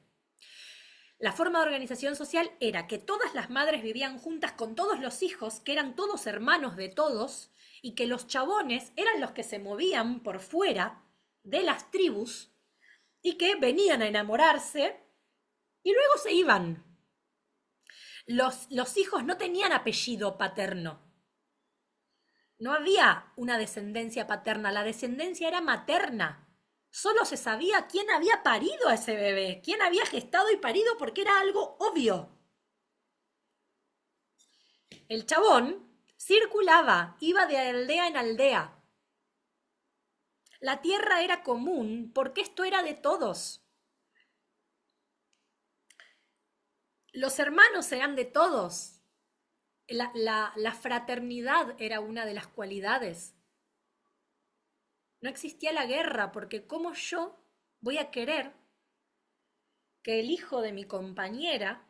La forma de organización social era que todas las madres vivían juntas con todos los hijos, que eran todos hermanos de todos, y que los chabones eran los que se movían por fuera de las tribus y que venían a enamorarse y luego se iban. Los hijos no tenían apellido paterno. No había una descendencia paterna, la descendencia era materna. Solo se sabía quién había parido a ese bebé, quién había gestado y parido porque era algo obvio. El chabón circulaba, iba de aldea en aldea. La tierra era común porque esto era de todos. Los hermanos eran de todos. La fraternidad era una de las cualidades. No existía la guerra porque ¿cómo yo voy a querer que el hijo de mi compañera,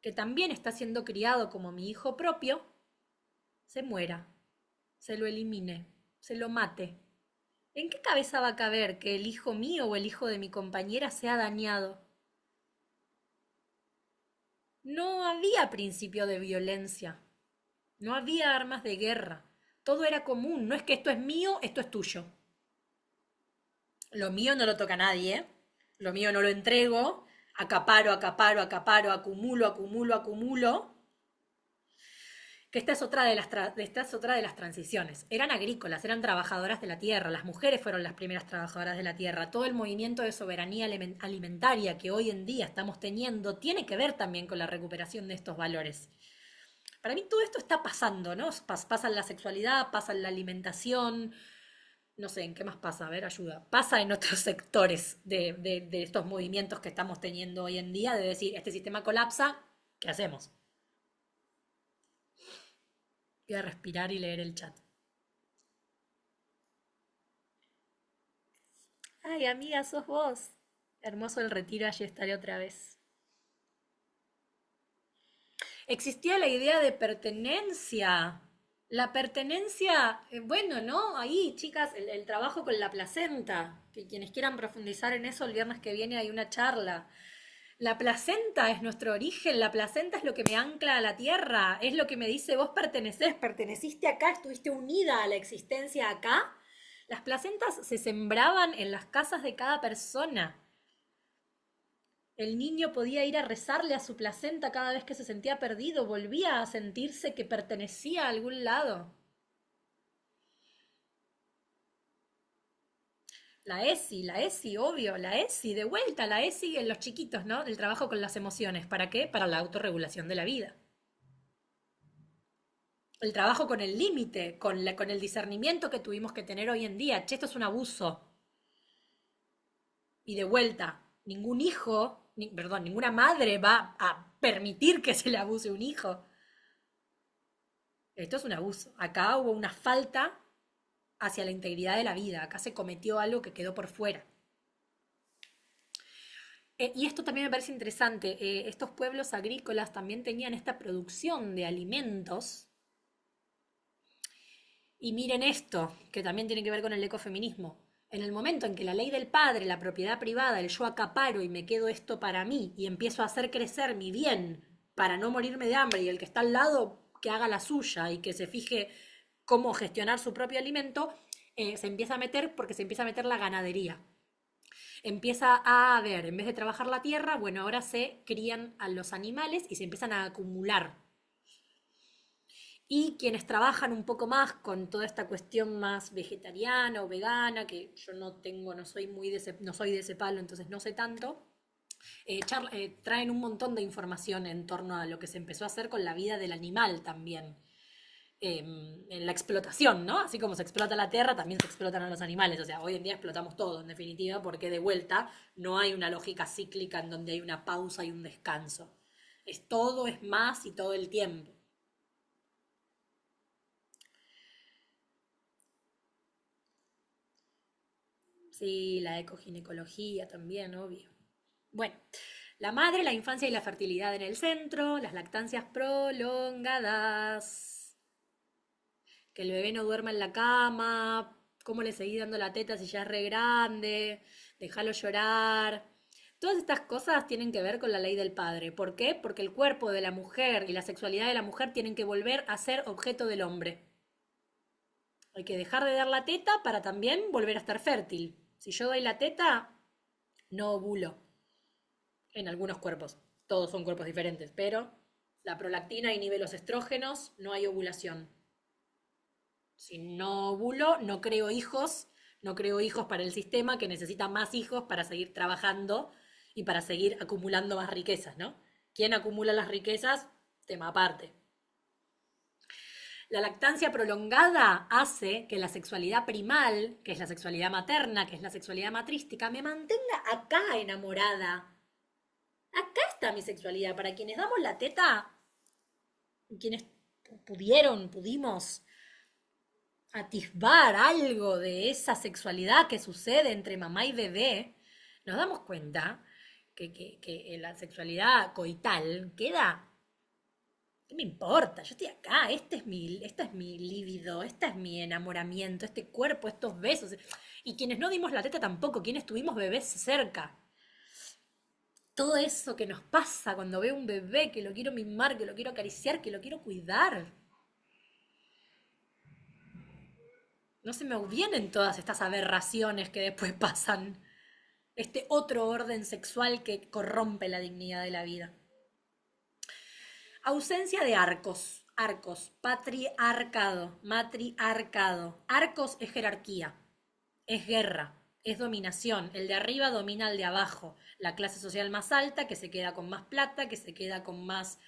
que también está siendo criado como mi hijo propio, se muera, se lo elimine, se lo mate? ¿En qué cabeza va a caber que el hijo mío o el hijo de mi compañera sea dañado? No había principio de violencia, no había armas de guerra, todo era común, no es que esto es mío, esto es tuyo. Lo mío no lo toca nadie, ¿eh? Lo mío no lo entrego, acaparo, acaparo, acaparo, acumulo, acumulo, acumulo. Que esta es otra de las transiciones. Eran agrícolas, eran trabajadoras de la tierra, las mujeres fueron las primeras trabajadoras de la tierra. Todo el movimiento de soberanía alimentaria que hoy en día estamos teniendo tiene que ver también con la recuperación de estos valores. Para mí todo esto está pasando, ¿no? Pasa en la sexualidad, pasa en la alimentación, No sé, ¿en qué más pasa? A ver, ayuda. Pasa en otros sectores de estos movimientos que estamos teniendo hoy en día, de decir, este sistema colapsa, ¿qué hacemos? Voy a respirar y leer el chat. Ay, amiga, sos vos. Hermoso el retiro, allí estaré otra vez. Existía la idea de pertenencia. La pertenencia, bueno, ¿no? Ahí, chicas, el trabajo con la placenta. Que quienes quieran profundizar en eso, el viernes que viene hay una charla. La placenta es nuestro origen, la placenta es lo que me ancla a la tierra, es lo que me dice vos pertenecés, perteneciste acá, estuviste unida a la existencia acá. Las placentas se sembraban en las casas de cada persona. El niño podía ir a rezarle a su placenta cada vez que se sentía perdido, volvía a sentirse que pertenecía a algún lado. La ESI, obvio, la ESI, de vuelta, la ESI en los chiquitos, ¿no? Del trabajo con las emociones. ¿Para qué? Para la autorregulación de la vida. El trabajo con el límite, con el discernimiento que tuvimos que tener hoy en día. Che, esto es un abuso. Y de vuelta, ningún hijo, perdón, ninguna madre va a permitir que se le abuse un hijo. Esto es un abuso. Acá hubo una falta hacia la integridad de la vida. Acá se cometió algo que quedó por fuera. Y esto también me parece interesante. Estos pueblos agrícolas también tenían esta producción de alimentos. Y miren esto, que también tiene que ver con el ecofeminismo. En el momento en que la ley del padre, la propiedad privada, el yo acaparo y me quedo esto para mí y empiezo a hacer crecer mi bien para no morirme de hambre y el que está al lado que haga la suya y que se fije cómo gestionar su propio alimento, se empieza a meter porque se empieza a meter la ganadería. Empieza a ver, en vez de trabajar la tierra, bueno, ahora se crían a los animales y se empiezan a acumular. Y quienes trabajan un poco más con toda esta cuestión más vegetariana o vegana, que yo no tengo, no soy muy no soy de ese palo, entonces no sé tanto, traen un montón de información en torno a lo que se empezó a hacer con la vida del animal también. En la explotación, ¿no? Así como se explota la tierra, también se explotan a los animales. O sea, hoy en día explotamos todo, en definitiva, porque de vuelta no hay una lógica cíclica en donde hay una pausa y un descanso. Es todo, es más y todo el tiempo. Sí, la ecoginecología también, obvio. Bueno, la madre, la infancia y la fertilidad en el centro, las lactancias prolongadas, que el bebé no duerma en la cama, cómo le seguís dando la teta si ya es re grande, déjalo llorar. Todas estas cosas tienen que ver con la ley del padre. ¿Por qué? Porque el cuerpo de la mujer y la sexualidad de la mujer tienen que volver a ser objeto del hombre. Hay que dejar de dar la teta para también volver a estar fértil. Si yo doy la teta, no ovulo en algunos cuerpos. Todos son cuerpos diferentes, pero la prolactina inhibe los estrógenos, no hay ovulación. Si no ovulo, no creo hijos para el sistema que necesita más hijos para seguir trabajando y para seguir acumulando más riquezas, ¿no? ¿Quién acumula las riquezas? Tema aparte. La lactancia prolongada hace que la sexualidad primal, que es la sexualidad materna, que es la sexualidad matrística, me mantenga acá enamorada. Acá está mi sexualidad. Para quienes damos la teta, quienes pudimos atisbar algo de esa sexualidad que sucede entre mamá y bebé, nos damos cuenta que la sexualidad coital queda. ¿Qué me importa? Yo estoy acá, esta es mi líbido, este es mi enamoramiento, este cuerpo, estos besos. Y quienes no dimos la teta tampoco, quienes tuvimos bebés cerca. Todo eso que nos pasa cuando veo un bebé, que lo quiero mimar, que lo quiero acariciar, que lo quiero cuidar. No se me vienen todas estas aberraciones que después pasan. Este otro orden sexual que corrompe la dignidad de la vida. Ausencia de arcos. Arcos. Patriarcado. Matriarcado. Arcos es jerarquía. Es guerra. Es dominación. El de arriba domina al de abajo. La clase social más alta que se queda con más plata, que se queda con más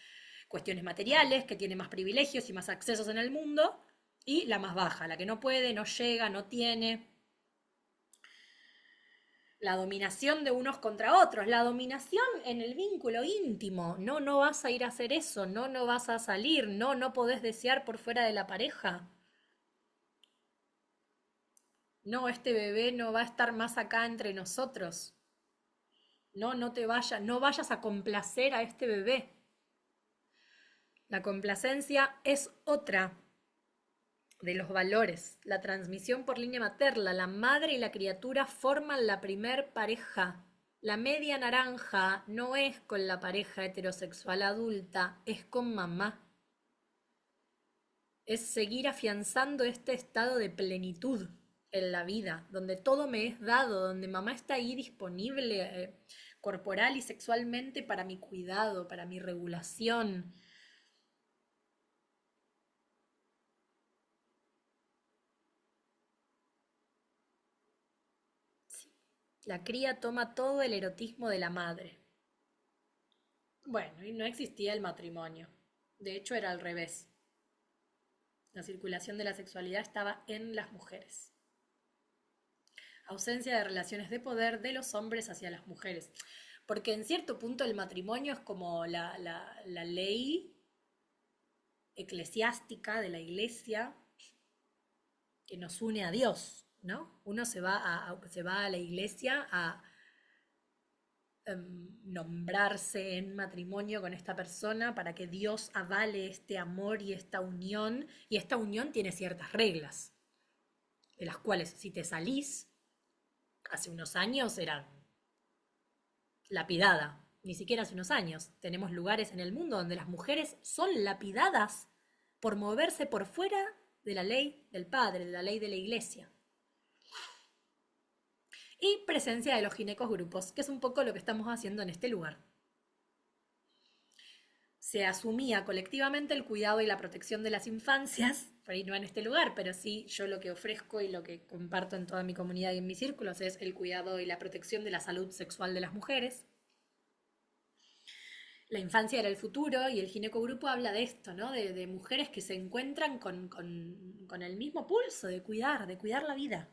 cuestiones materiales, que tiene más privilegios y más accesos en el mundo. Y la más baja, la que no puede, no llega, no tiene. La dominación de unos contra otros, la dominación en el vínculo íntimo. No, no vas a ir a hacer eso, no, no vas a salir, no, no podés desear por fuera de la pareja. No, este bebé no va a estar más acá entre nosotros. No, no te vayas, no vayas a complacer a este bebé. La complacencia es otra de los valores. La transmisión por línea materna, la madre y la criatura forman la primer pareja. La media naranja no es con la pareja heterosexual adulta, es con mamá. Es seguir afianzando este estado de plenitud en la vida, donde todo me es dado, donde mamá está ahí disponible corporal y sexualmente para mi cuidado, para mi regulación. La cría toma todo el erotismo de la madre. Bueno, y no existía el matrimonio. De hecho, era al revés. La circulación de la sexualidad estaba en las mujeres. Ausencia de relaciones de poder de los hombres hacia las mujeres. Porque en cierto punto el matrimonio es como la ley eclesiástica de la iglesia que nos une a Dios, ¿no? Uno se va a la iglesia a nombrarse en matrimonio con esta persona para que Dios avale este amor y esta unión tiene ciertas reglas, de las cuales si te salís, hace unos años eran lapidada, ni siquiera hace unos años, tenemos lugares en el mundo donde las mujeres son lapidadas por moverse por fuera de la ley del padre, de la ley de la iglesia. Y presencia de los ginecogrupos, que es un poco lo que estamos haciendo en este lugar. Se asumía colectivamente el cuidado y la protección de las infancias, por ahí no en este lugar, pero sí yo lo que ofrezco y lo que comparto en toda mi comunidad y en mis círculos es el cuidado y la protección de la salud sexual de las mujeres. La infancia era el futuro y el ginecogrupo habla de esto, ¿no? De mujeres que se encuentran con el mismo pulso de cuidar la vida,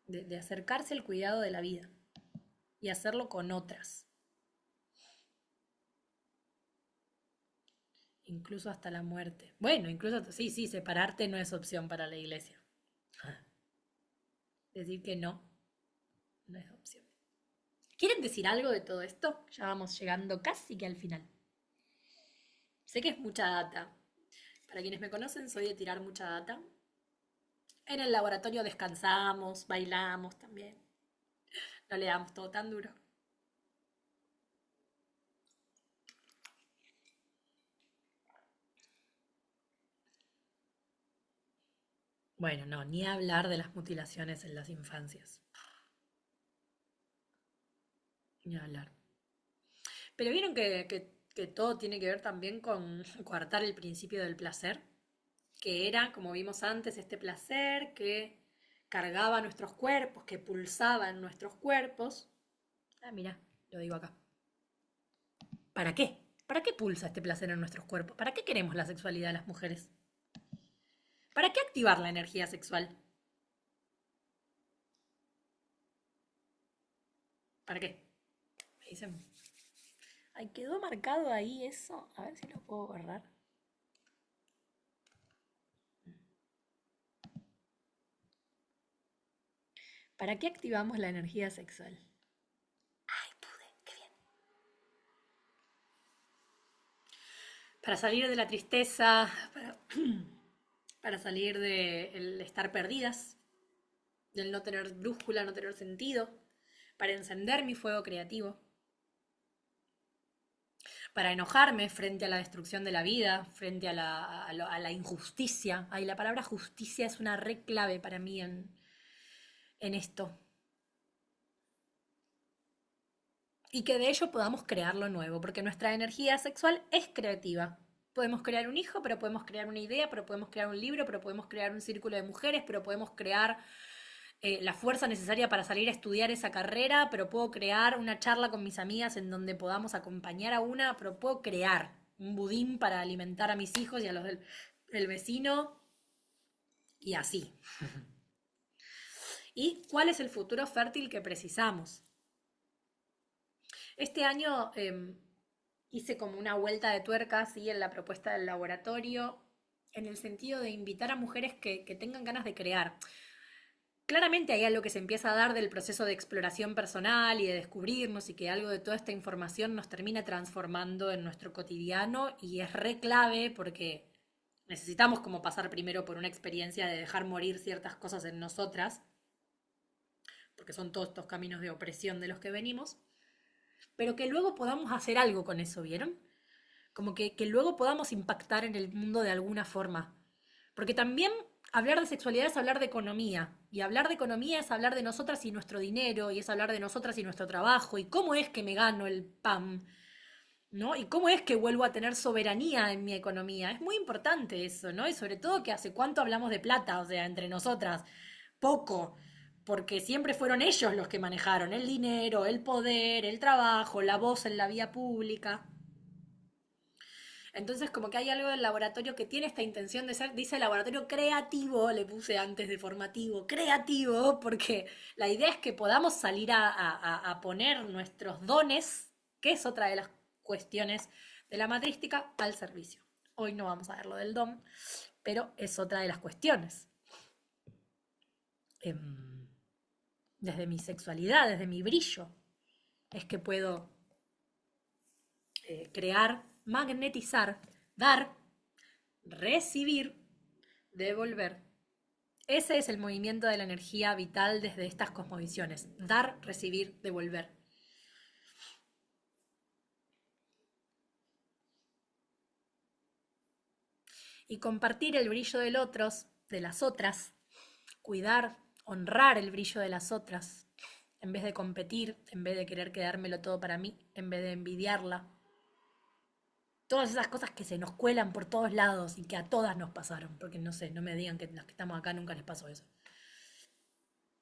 de acercarse al cuidado de la vida y hacerlo con otras, incluso hasta la muerte. Bueno, incluso, sí, sí, separarte no es opción para la iglesia. Decir que no, no es opción. ¿Quieren decir algo de todo esto? Ya vamos llegando casi que al final. Sé que es mucha data. Para quienes me conocen, soy de tirar mucha data. En el laboratorio descansamos, bailamos también. No le damos todo tan duro. Bueno, no, ni hablar de las mutilaciones en las infancias. Ni hablar. Pero vieron que todo tiene que ver también con coartar el principio del placer, que era, como vimos antes, este placer que cargaba nuestros cuerpos, que pulsaba en nuestros cuerpos. Ah, mira, lo digo acá. ¿Para qué? ¿Para qué pulsa este placer en nuestros cuerpos? ¿Para qué queremos la sexualidad de las mujeres? ¿Para qué activar la energía sexual? ¿Para qué? Me dicen. Ay, quedó marcado ahí eso. A ver si lo puedo borrar. ¿Para qué activamos la energía sexual? Ay, pude, qué bien. Para salir de la tristeza, para salir del estar perdidas, del no tener brújula, no tener sentido, para encender mi fuego creativo, para enojarme frente a la destrucción de la vida, frente a la injusticia. Ay, la palabra justicia es una re clave para mí en esto. Y que de ello podamos crear lo nuevo, porque nuestra energía sexual es creativa. Podemos crear un hijo, pero podemos crear una idea, pero podemos crear un libro, pero podemos crear un círculo de mujeres, pero podemos crear la fuerza necesaria para salir a estudiar esa carrera, pero puedo crear una charla con mis amigas en donde podamos acompañar a una, pero puedo crear un budín para alimentar a mis hijos y a los del vecino y así. y cuál es el futuro fértil que precisamos. Este año hice como una vuelta de tuerca ¿sí? En la propuesta del laboratorio, en el sentido de invitar a mujeres que tengan ganas de crear. Claramente hay algo que se empieza a dar del proceso de exploración personal y de descubrirnos y que algo de toda esta información nos termina transformando en nuestro cotidiano y es re clave porque necesitamos como pasar primero por una experiencia de dejar morir ciertas cosas en nosotras, porque son todos estos caminos de opresión de los que venimos, pero que luego podamos hacer algo con eso, ¿vieron? Como que luego podamos impactar en el mundo de alguna forma. Porque también hablar de sexualidad es hablar de economía. Y hablar de economía es hablar de nosotras y nuestro dinero, y es hablar de nosotras y nuestro trabajo, y cómo es que me gano el pan, ¿no? Y cómo es que vuelvo a tener soberanía en mi economía. Es muy importante eso, ¿no? Y sobre todo que hace cuánto hablamos de plata, o sea, entre nosotras. Poco. Porque siempre fueron ellos los que manejaron el dinero, el poder, el trabajo, la voz en la vía pública. Entonces, como que hay algo del laboratorio que tiene esta intención de ser, dice laboratorio creativo, le puse antes de formativo, creativo, porque la idea es que podamos salir a poner nuestros dones, que es otra de las cuestiones de la matrística, al servicio. Hoy no vamos a ver lo del don, pero es otra de las cuestiones. Desde mi sexualidad, desde mi brillo, es que puedo crear, magnetizar, dar, recibir, devolver. Ese es el movimiento de la energía vital desde estas cosmovisiones. Dar, recibir, devolver. Y compartir el brillo del otros, de las otras. Cuidar, honrar el brillo de las otras. En vez de competir, en vez de querer quedármelo todo para mí, en vez de envidiarla. Todas esas cosas que se nos cuelan por todos lados y que a todas nos pasaron. Porque no sé, no me digan que los que estamos acá nunca les pasó eso.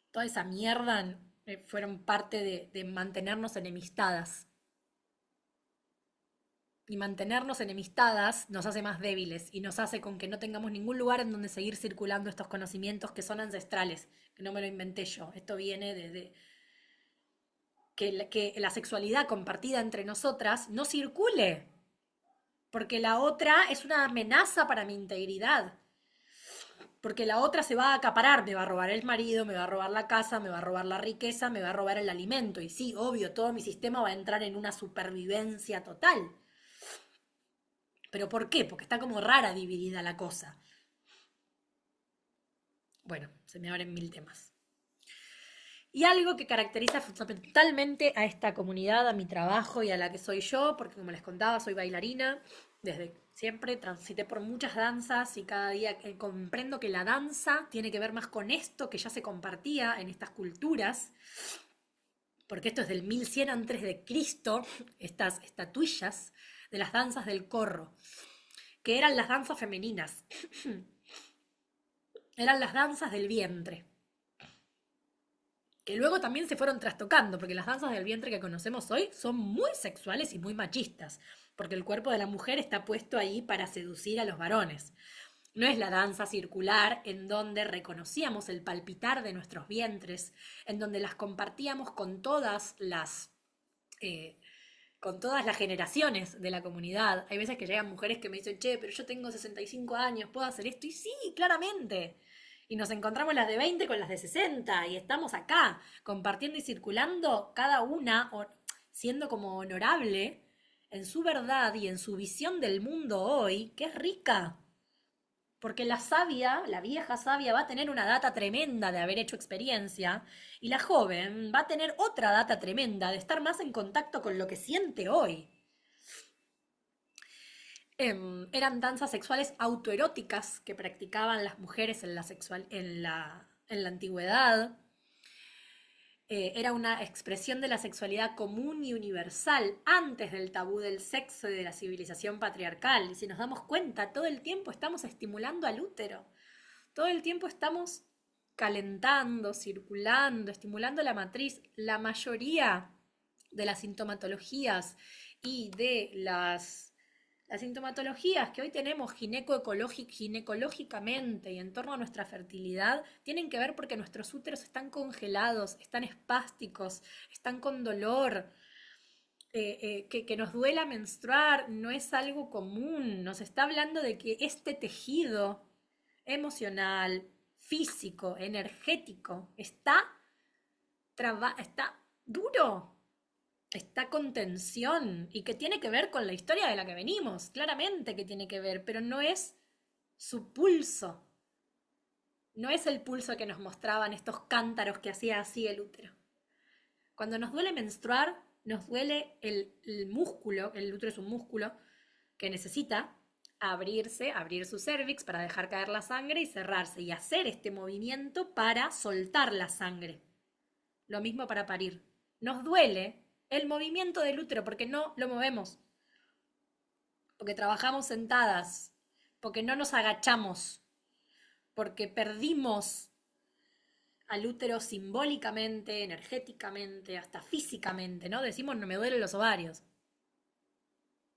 Toda esa mierda fueron parte de mantenernos enemistadas. Y mantenernos enemistadas nos hace más débiles y nos hace con que no tengamos ningún lugar en donde seguir circulando estos conocimientos que son ancestrales, que no me lo inventé yo. Esto viene de que la sexualidad compartida entre nosotras no circule, porque la otra es una amenaza para mi integridad. Porque la otra se va a acaparar, me va a robar el marido, me va a robar la casa, me va a robar la riqueza, me va a robar el alimento. Y sí, obvio, todo mi sistema va a entrar en una supervivencia total. ¿Pero por qué? Porque está como rara dividida la cosa. Bueno, se me abren mil temas. Y algo que caracteriza fundamentalmente a esta comunidad, a mi trabajo y a la que soy yo, porque como les contaba, soy bailarina, desde siempre transité por muchas danzas y cada día comprendo que la danza tiene que ver más con esto que ya se compartía en estas culturas, porque esto es del 1100 antes de Cristo, estas estatuillas de las danzas del corro, que eran las danzas femeninas, eran las danzas del vientre, que luego también se fueron trastocando, porque las danzas del vientre que conocemos hoy son muy sexuales y muy machistas, porque el cuerpo de la mujer está puesto ahí para seducir a los varones. No es la danza circular en donde reconocíamos el palpitar de nuestros vientres, en donde las compartíamos con todas las generaciones de la comunidad. Hay veces que llegan mujeres que me dicen, che, pero yo tengo 65 años, ¿puedo hacer esto? Y sí, claramente. Y nos encontramos las de 20 con las de 60 y estamos acá compartiendo y circulando cada una siendo como honorable en su verdad y en su visión del mundo hoy, que es rica. Porque la sabia, la vieja sabia, va a tener una data tremenda de haber hecho experiencia y la joven va a tener otra data tremenda de estar más en contacto con lo que siente hoy. Eran danzas sexuales autoeróticas que practicaban las mujeres en la antigüedad. Era una expresión de la sexualidad común y universal antes del tabú del sexo y de la civilización patriarcal. Y si nos damos cuenta, todo el tiempo estamos estimulando al útero. Todo el tiempo estamos calentando, circulando, estimulando la matriz. La mayoría de las sintomatologías y de Las sintomatologías que hoy tenemos ginecológicamente y en torno a nuestra fertilidad tienen que ver porque nuestros úteros están congelados, están espásticos, están con dolor. Que nos duela menstruar no es algo común. Nos está hablando de que este tejido emocional, físico, energético, está duro, está con tensión y que tiene que ver con la historia de la que venimos, claramente que tiene que ver, pero no es su pulso, no es el pulso que nos mostraban estos cántaros que hacía así el útero. Cuando nos duele menstruar, nos duele el músculo, el útero es un músculo que necesita abrirse, abrir su cérvix para dejar caer la sangre y cerrarse y hacer este movimiento para soltar la sangre. Lo mismo para parir. Nos duele el movimiento del útero porque no lo movemos, porque trabajamos sentadas, porque no nos agachamos, porque perdimos al útero simbólicamente, energéticamente, hasta físicamente, ¿no? Decimos no me duelen los ovarios.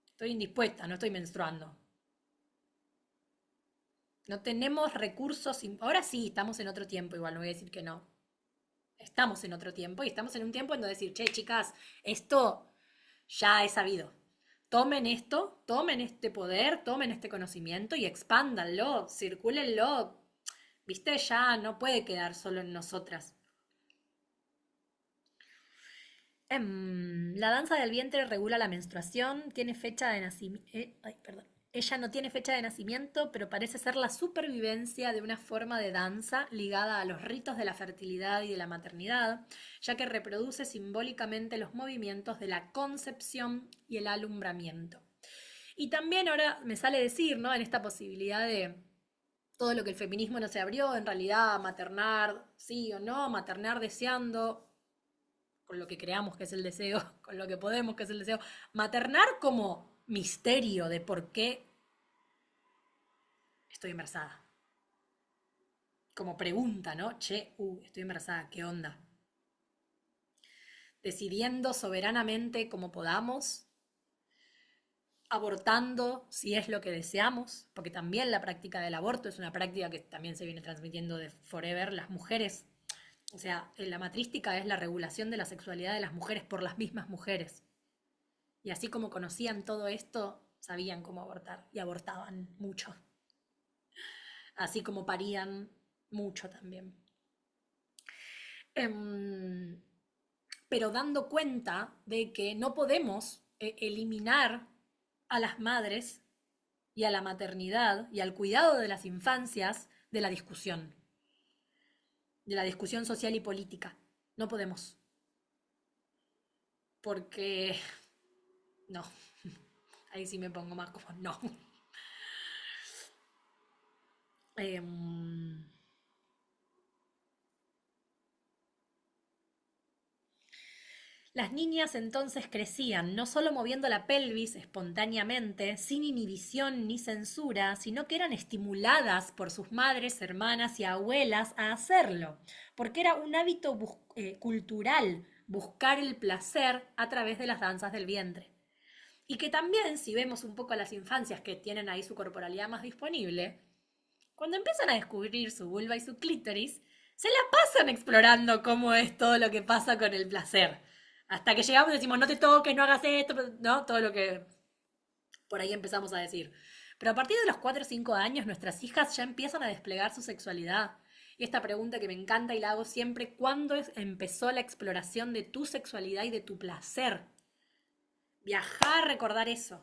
Estoy indispuesta, no estoy menstruando. No tenemos recursos. Ahora sí, estamos en otro tiempo, igual no voy a decir que no. Estamos en otro tiempo y estamos en un tiempo en donde decir, che, chicas, esto ya es sabido. Tomen esto, tomen este poder, tomen este conocimiento y expándanlo, circúlenlo. ¿Viste? Ya no puede quedar solo en nosotras. La danza del vientre regula la menstruación, tiene fecha de nacimiento. Ay, perdón. Ella no tiene fecha de nacimiento, pero parece ser la supervivencia de una forma de danza ligada a los ritos de la fertilidad y de la maternidad, ya que reproduce simbólicamente los movimientos de la concepción y el alumbramiento. Y también ahora me sale decir, ¿no? En esta posibilidad de todo lo que el feminismo no se abrió, en realidad maternar, sí o no, maternar deseando, con lo que creamos que es el deseo, con lo que podemos que es el deseo, maternar como misterio de por qué estoy embarazada. Como pregunta, ¿no? Che, estoy embarazada, ¿qué onda? Decidiendo soberanamente como podamos, abortando si es lo que deseamos, porque también la práctica del aborto es una práctica que también se viene transmitiendo de forever. Las mujeres, o sea, la matrística es la regulación de la sexualidad de las mujeres por las mismas mujeres. Y así como conocían todo esto, sabían cómo abortar y abortaban mucho. Así como parían mucho también. Pero dando cuenta de que no podemos eliminar a las madres y a la maternidad y al cuidado de las infancias de la discusión social y política. No podemos. Porque no, ahí sí me pongo más como no. Em, Las niñas entonces crecían no solo moviendo la pelvis espontáneamente, sin inhibición ni censura, sino que eran estimuladas por sus madres, hermanas y abuelas a hacerlo, porque era un hábito cultural buscar el placer a través de las danzas del vientre. Y que también, si vemos un poco a las infancias que tienen ahí su corporalidad más disponible, cuando empiezan a descubrir su vulva y su clítoris, se la pasan explorando cómo es todo lo que pasa con el placer. Hasta que llegamos y decimos, no te toques, no hagas esto, ¿no? Todo lo que por ahí empezamos a decir. Pero a partir de los 4 o 5 años, nuestras hijas ya empiezan a desplegar su sexualidad. Y esta pregunta que me encanta y la hago siempre, ¿cuándo empezó la exploración de tu sexualidad y de tu placer? Viajar, recordar eso.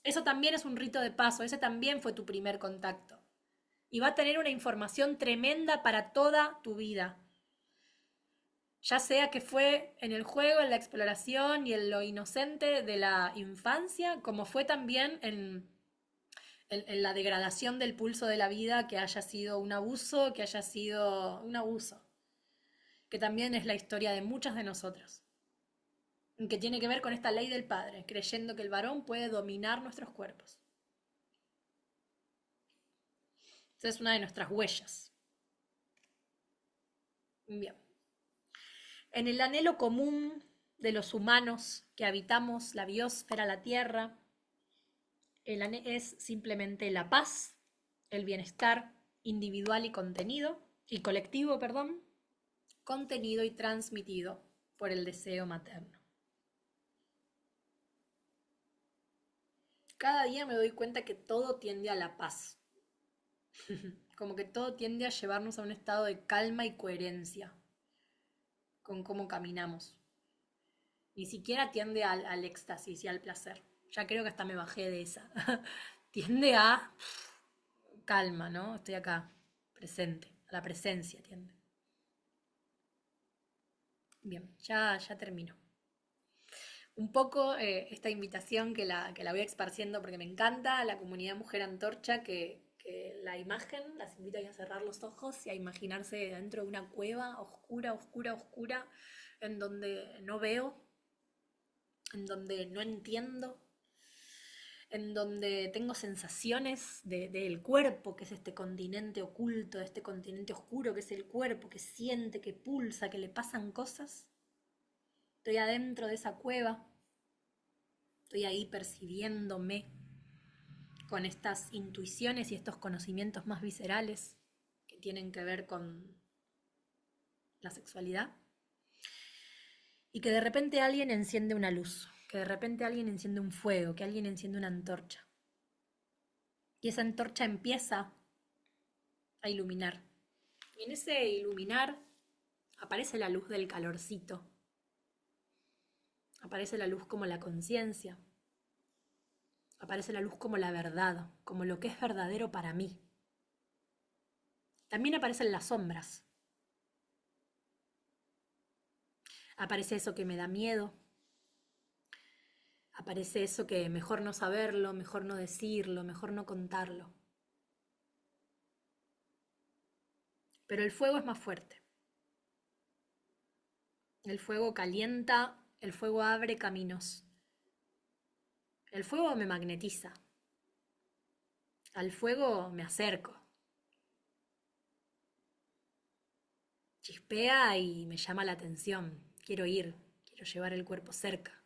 Eso también es un rito de paso, ese también fue tu primer contacto. Y va a tener una información tremenda para toda tu vida. Ya sea que fue en el juego, en la exploración y en lo inocente de la infancia, como fue también en la degradación del pulso de la vida, que haya sido un abuso, que haya sido un abuso, que también es la historia de muchas de nosotros, que tiene que ver con esta ley del padre, creyendo que el varón puede dominar nuestros cuerpos. Esa es una de nuestras huellas. Bien. En el anhelo común de los humanos que habitamos la biosfera, la Tierra, El ANE es simplemente la paz, el bienestar individual y colectivo, perdón, contenido y transmitido por el deseo materno. Cada día me doy cuenta que todo tiende a la paz, como que todo tiende a llevarnos a un estado de calma y coherencia con cómo caminamos. Ni siquiera tiende al éxtasis y al placer. Ya creo que hasta me bajé de esa. Tiende a calma, ¿no? Estoy acá, presente, a la presencia tiende. Bien, ya termino. Un poco esta invitación que la voy esparciendo porque me encanta, a la comunidad Mujer Antorcha, que la imagen, las invito a cerrar los ojos y a imaginarse dentro de una cueva oscura, oscura, oscura, en donde no veo, en donde no entiendo, en donde tengo sensaciones del cuerpo, que es este continente oculto, este continente oscuro, que es el cuerpo, que siente, que pulsa, que le pasan cosas. Estoy adentro de esa cueva, estoy ahí percibiéndome con estas intuiciones y estos conocimientos más viscerales que tienen que ver con la sexualidad. Y que de repente alguien enciende una luz, que de repente alguien enciende un fuego, que alguien enciende una antorcha. Y esa antorcha empieza a iluminar. Y en ese iluminar aparece la luz del calorcito. Aparece la luz como la conciencia. Aparece la luz como la verdad, como lo que es verdadero para mí. También aparecen las sombras. Aparece eso que me da miedo. Aparece eso que mejor no saberlo, mejor no decirlo, mejor no contarlo. Pero el fuego es más fuerte. El fuego calienta, el fuego abre caminos. El fuego me magnetiza. Al fuego me acerco. Chispea y me llama la atención. Quiero ir, quiero llevar el cuerpo cerca.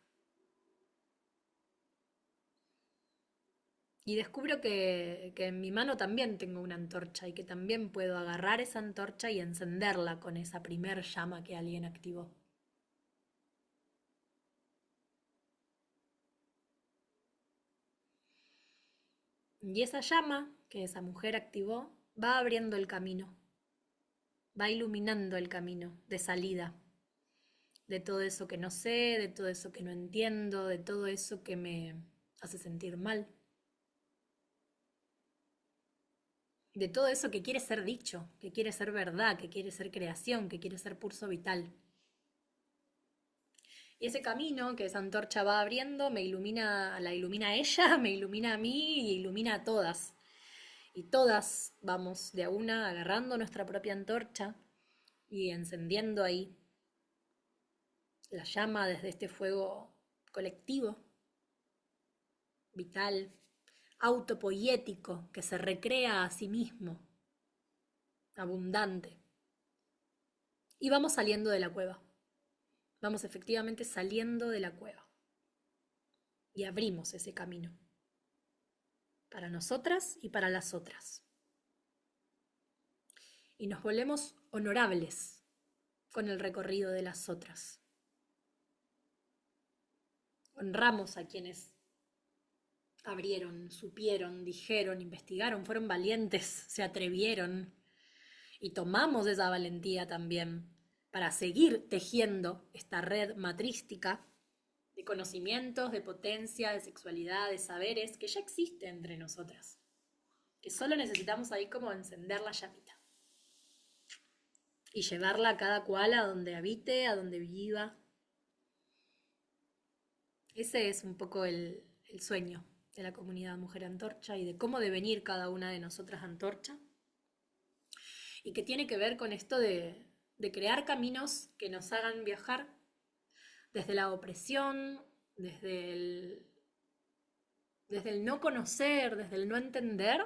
Y descubro que en mi mano también tengo una antorcha y que también puedo agarrar esa antorcha y encenderla con esa primer llama que alguien activó. Y esa llama que esa mujer activó va abriendo el camino, va iluminando el camino de salida de todo eso que no sé, de todo eso que no entiendo, de todo eso que me hace sentir mal, de todo eso que quiere ser dicho, que quiere ser verdad, que quiere ser creación, que quiere ser pulso vital. Y ese camino que esa antorcha va abriendo me ilumina, la ilumina a ella, me ilumina a mí y ilumina a todas. Y todas vamos de a una agarrando nuestra propia antorcha y encendiendo ahí la llama desde este fuego colectivo, vital, autopoiético, que se recrea a sí mismo, abundante. Y vamos saliendo de la cueva. Vamos efectivamente saliendo de la cueva. Y abrimos ese camino. Para nosotras y para las otras. Y nos volvemos honorables con el recorrido de las otras. Honramos a quienes abrieron, supieron, dijeron, investigaron, fueron valientes, se atrevieron. Y tomamos esa valentía también para seguir tejiendo esta red matrística de conocimientos, de potencia, de sexualidad, de saberes que ya existe entre nosotras. Que solo necesitamos ahí como encender la llamita. Y llevarla a cada cual a donde habite, a donde viva. Ese es un poco el sueño de la comunidad Mujer Antorcha y de cómo devenir cada una de nosotras antorcha. Y que tiene que ver con esto de crear caminos que nos hagan viajar desde la opresión, desde el no conocer, desde el no entender,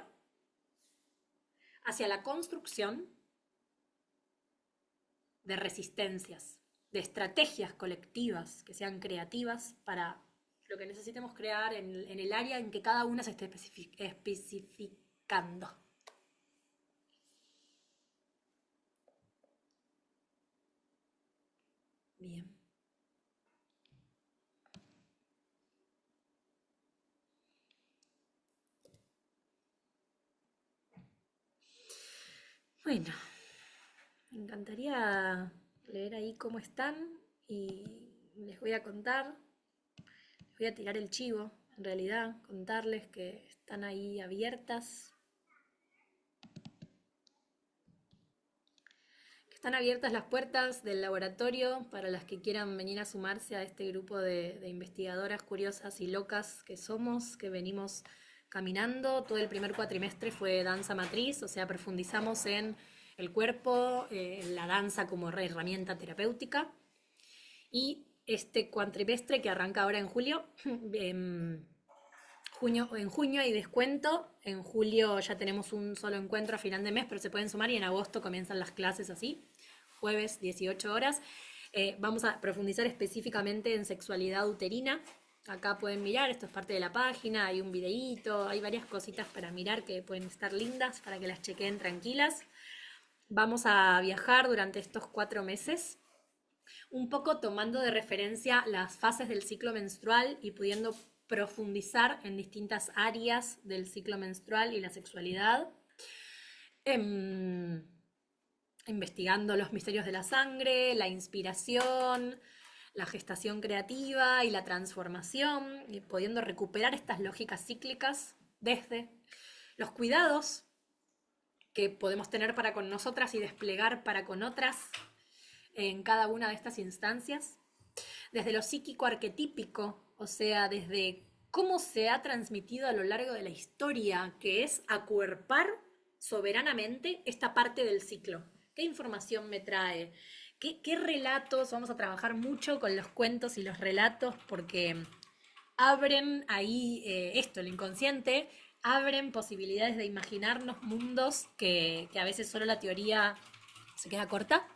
hacia la construcción de resistencias, de estrategias colectivas que sean creativas para lo que necesitemos crear en el área en que cada una se esté especificando. Bien. Bueno, me encantaría leer ahí cómo están y les voy a contar, les voy a tirar el chivo, en realidad, contarles que están ahí abiertas, que están abiertas las puertas del laboratorio para las que quieran venir a sumarse a este grupo de investigadoras curiosas y locas que somos, que venimos caminando. Todo el primer cuatrimestre fue danza matriz, o sea, profundizamos en el cuerpo, la danza como herramienta terapéutica. Y este cuatrimestre que arranca ahora en julio, en junio hay descuento, en julio ya tenemos un solo encuentro a final de mes, pero se pueden sumar y en agosto comienzan las clases así, jueves 18 horas. Vamos a profundizar específicamente en sexualidad uterina. Acá pueden mirar, esto es parte de la página, hay un videíto, hay varias cositas para mirar que pueden estar lindas para que las chequeen tranquilas. Vamos a viajar durante estos 4 meses, un poco tomando de referencia las fases del ciclo menstrual y pudiendo profundizar en distintas áreas del ciclo menstrual y la sexualidad, investigando los misterios de la sangre, la inspiración, la gestación creativa y la transformación, y pudiendo recuperar estas lógicas cíclicas desde los cuidados que podemos tener para con nosotras y desplegar para con otras en cada una de estas instancias, desde lo psíquico arquetípico, o sea, desde cómo se ha transmitido a lo largo de la historia, que es acuerpar soberanamente esta parte del ciclo. ¿Qué información me trae? ¿Qué relatos? Vamos a trabajar mucho con los cuentos y los relatos porque abren ahí esto, el inconsciente, abren posibilidades de imaginarnos mundos que a veces solo la teoría se queda corta.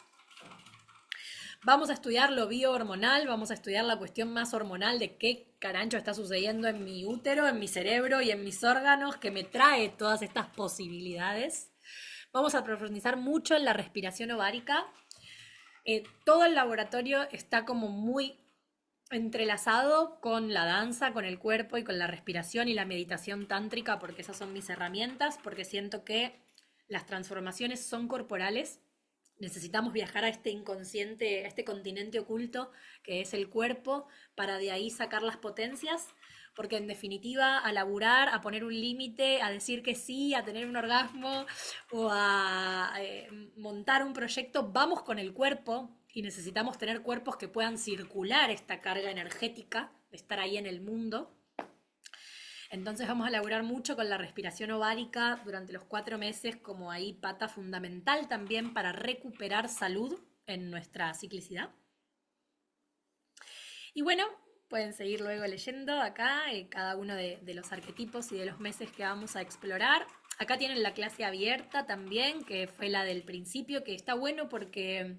Vamos a estudiar lo biohormonal, vamos a estudiar la cuestión más hormonal de qué carancho está sucediendo en mi útero, en mi cerebro y en mis órganos que me trae todas estas posibilidades. Vamos a profundizar mucho en la respiración ovárica. Todo el laboratorio está como muy entrelazado con la danza, con el cuerpo y con la respiración y la meditación tántrica, porque esas son mis herramientas, porque siento que las transformaciones son corporales. Necesitamos viajar a este inconsciente, a este continente oculto que es el cuerpo, para de ahí sacar las potencias, porque en definitiva a laburar, a poner un límite, a decir que sí, a tener un orgasmo o a montar un proyecto, vamos con el cuerpo y necesitamos tener cuerpos que puedan circular esta carga energética de estar ahí en el mundo. Entonces vamos a laburar mucho con la respiración ovárica durante los 4 meses como ahí pata fundamental también para recuperar salud en nuestra ciclicidad. Y bueno, pueden seguir luego leyendo acá cada uno de los arquetipos y de los meses que vamos a explorar. Acá tienen la clase abierta también, que fue la del principio, que está bueno porque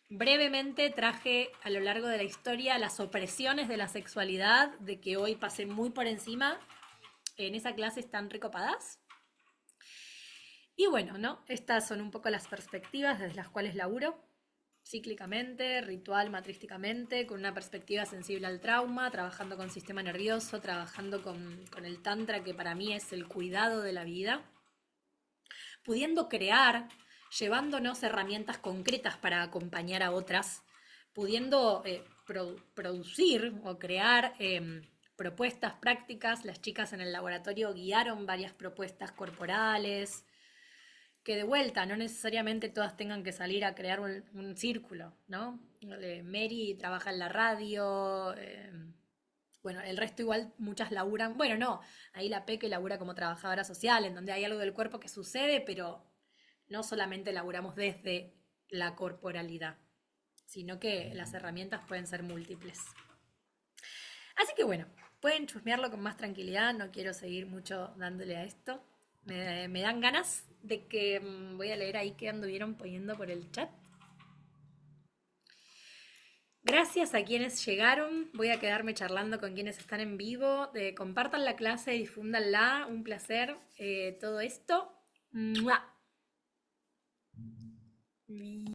brevemente traje a lo largo de la historia las opresiones de la sexualidad, de que hoy pasé muy por encima. En esa clase están recopadas. Y bueno, ¿no? Estas son un poco las perspectivas desde las cuales laburo, cíclicamente, ritual, matrísticamente, con una perspectiva sensible al trauma, trabajando con sistema nervioso, trabajando con el tantra, que para mí es el cuidado de la vida, pudiendo crear, llevándonos herramientas concretas para acompañar a otras, pudiendo producir o crear propuestas prácticas. Las chicas en el laboratorio guiaron varias propuestas corporales, que de vuelta no necesariamente todas tengan que salir a crear un círculo, ¿no? Mary trabaja en la radio, bueno, el resto igual muchas laburan, bueno, no, ahí la Peque labura como trabajadora social, en donde hay algo del cuerpo que sucede, pero no solamente laburamos desde la corporalidad, sino que las herramientas pueden ser múltiples. Así que bueno, pueden chusmearlo con más tranquilidad, no quiero seguir mucho dándole a esto. Me dan ganas de que voy a leer ahí que anduvieron poniendo por el chat. Gracias a quienes llegaron. Voy a quedarme charlando con quienes están en vivo. Compartan la clase, difúndanla. Un placer todo esto. ¡Mua!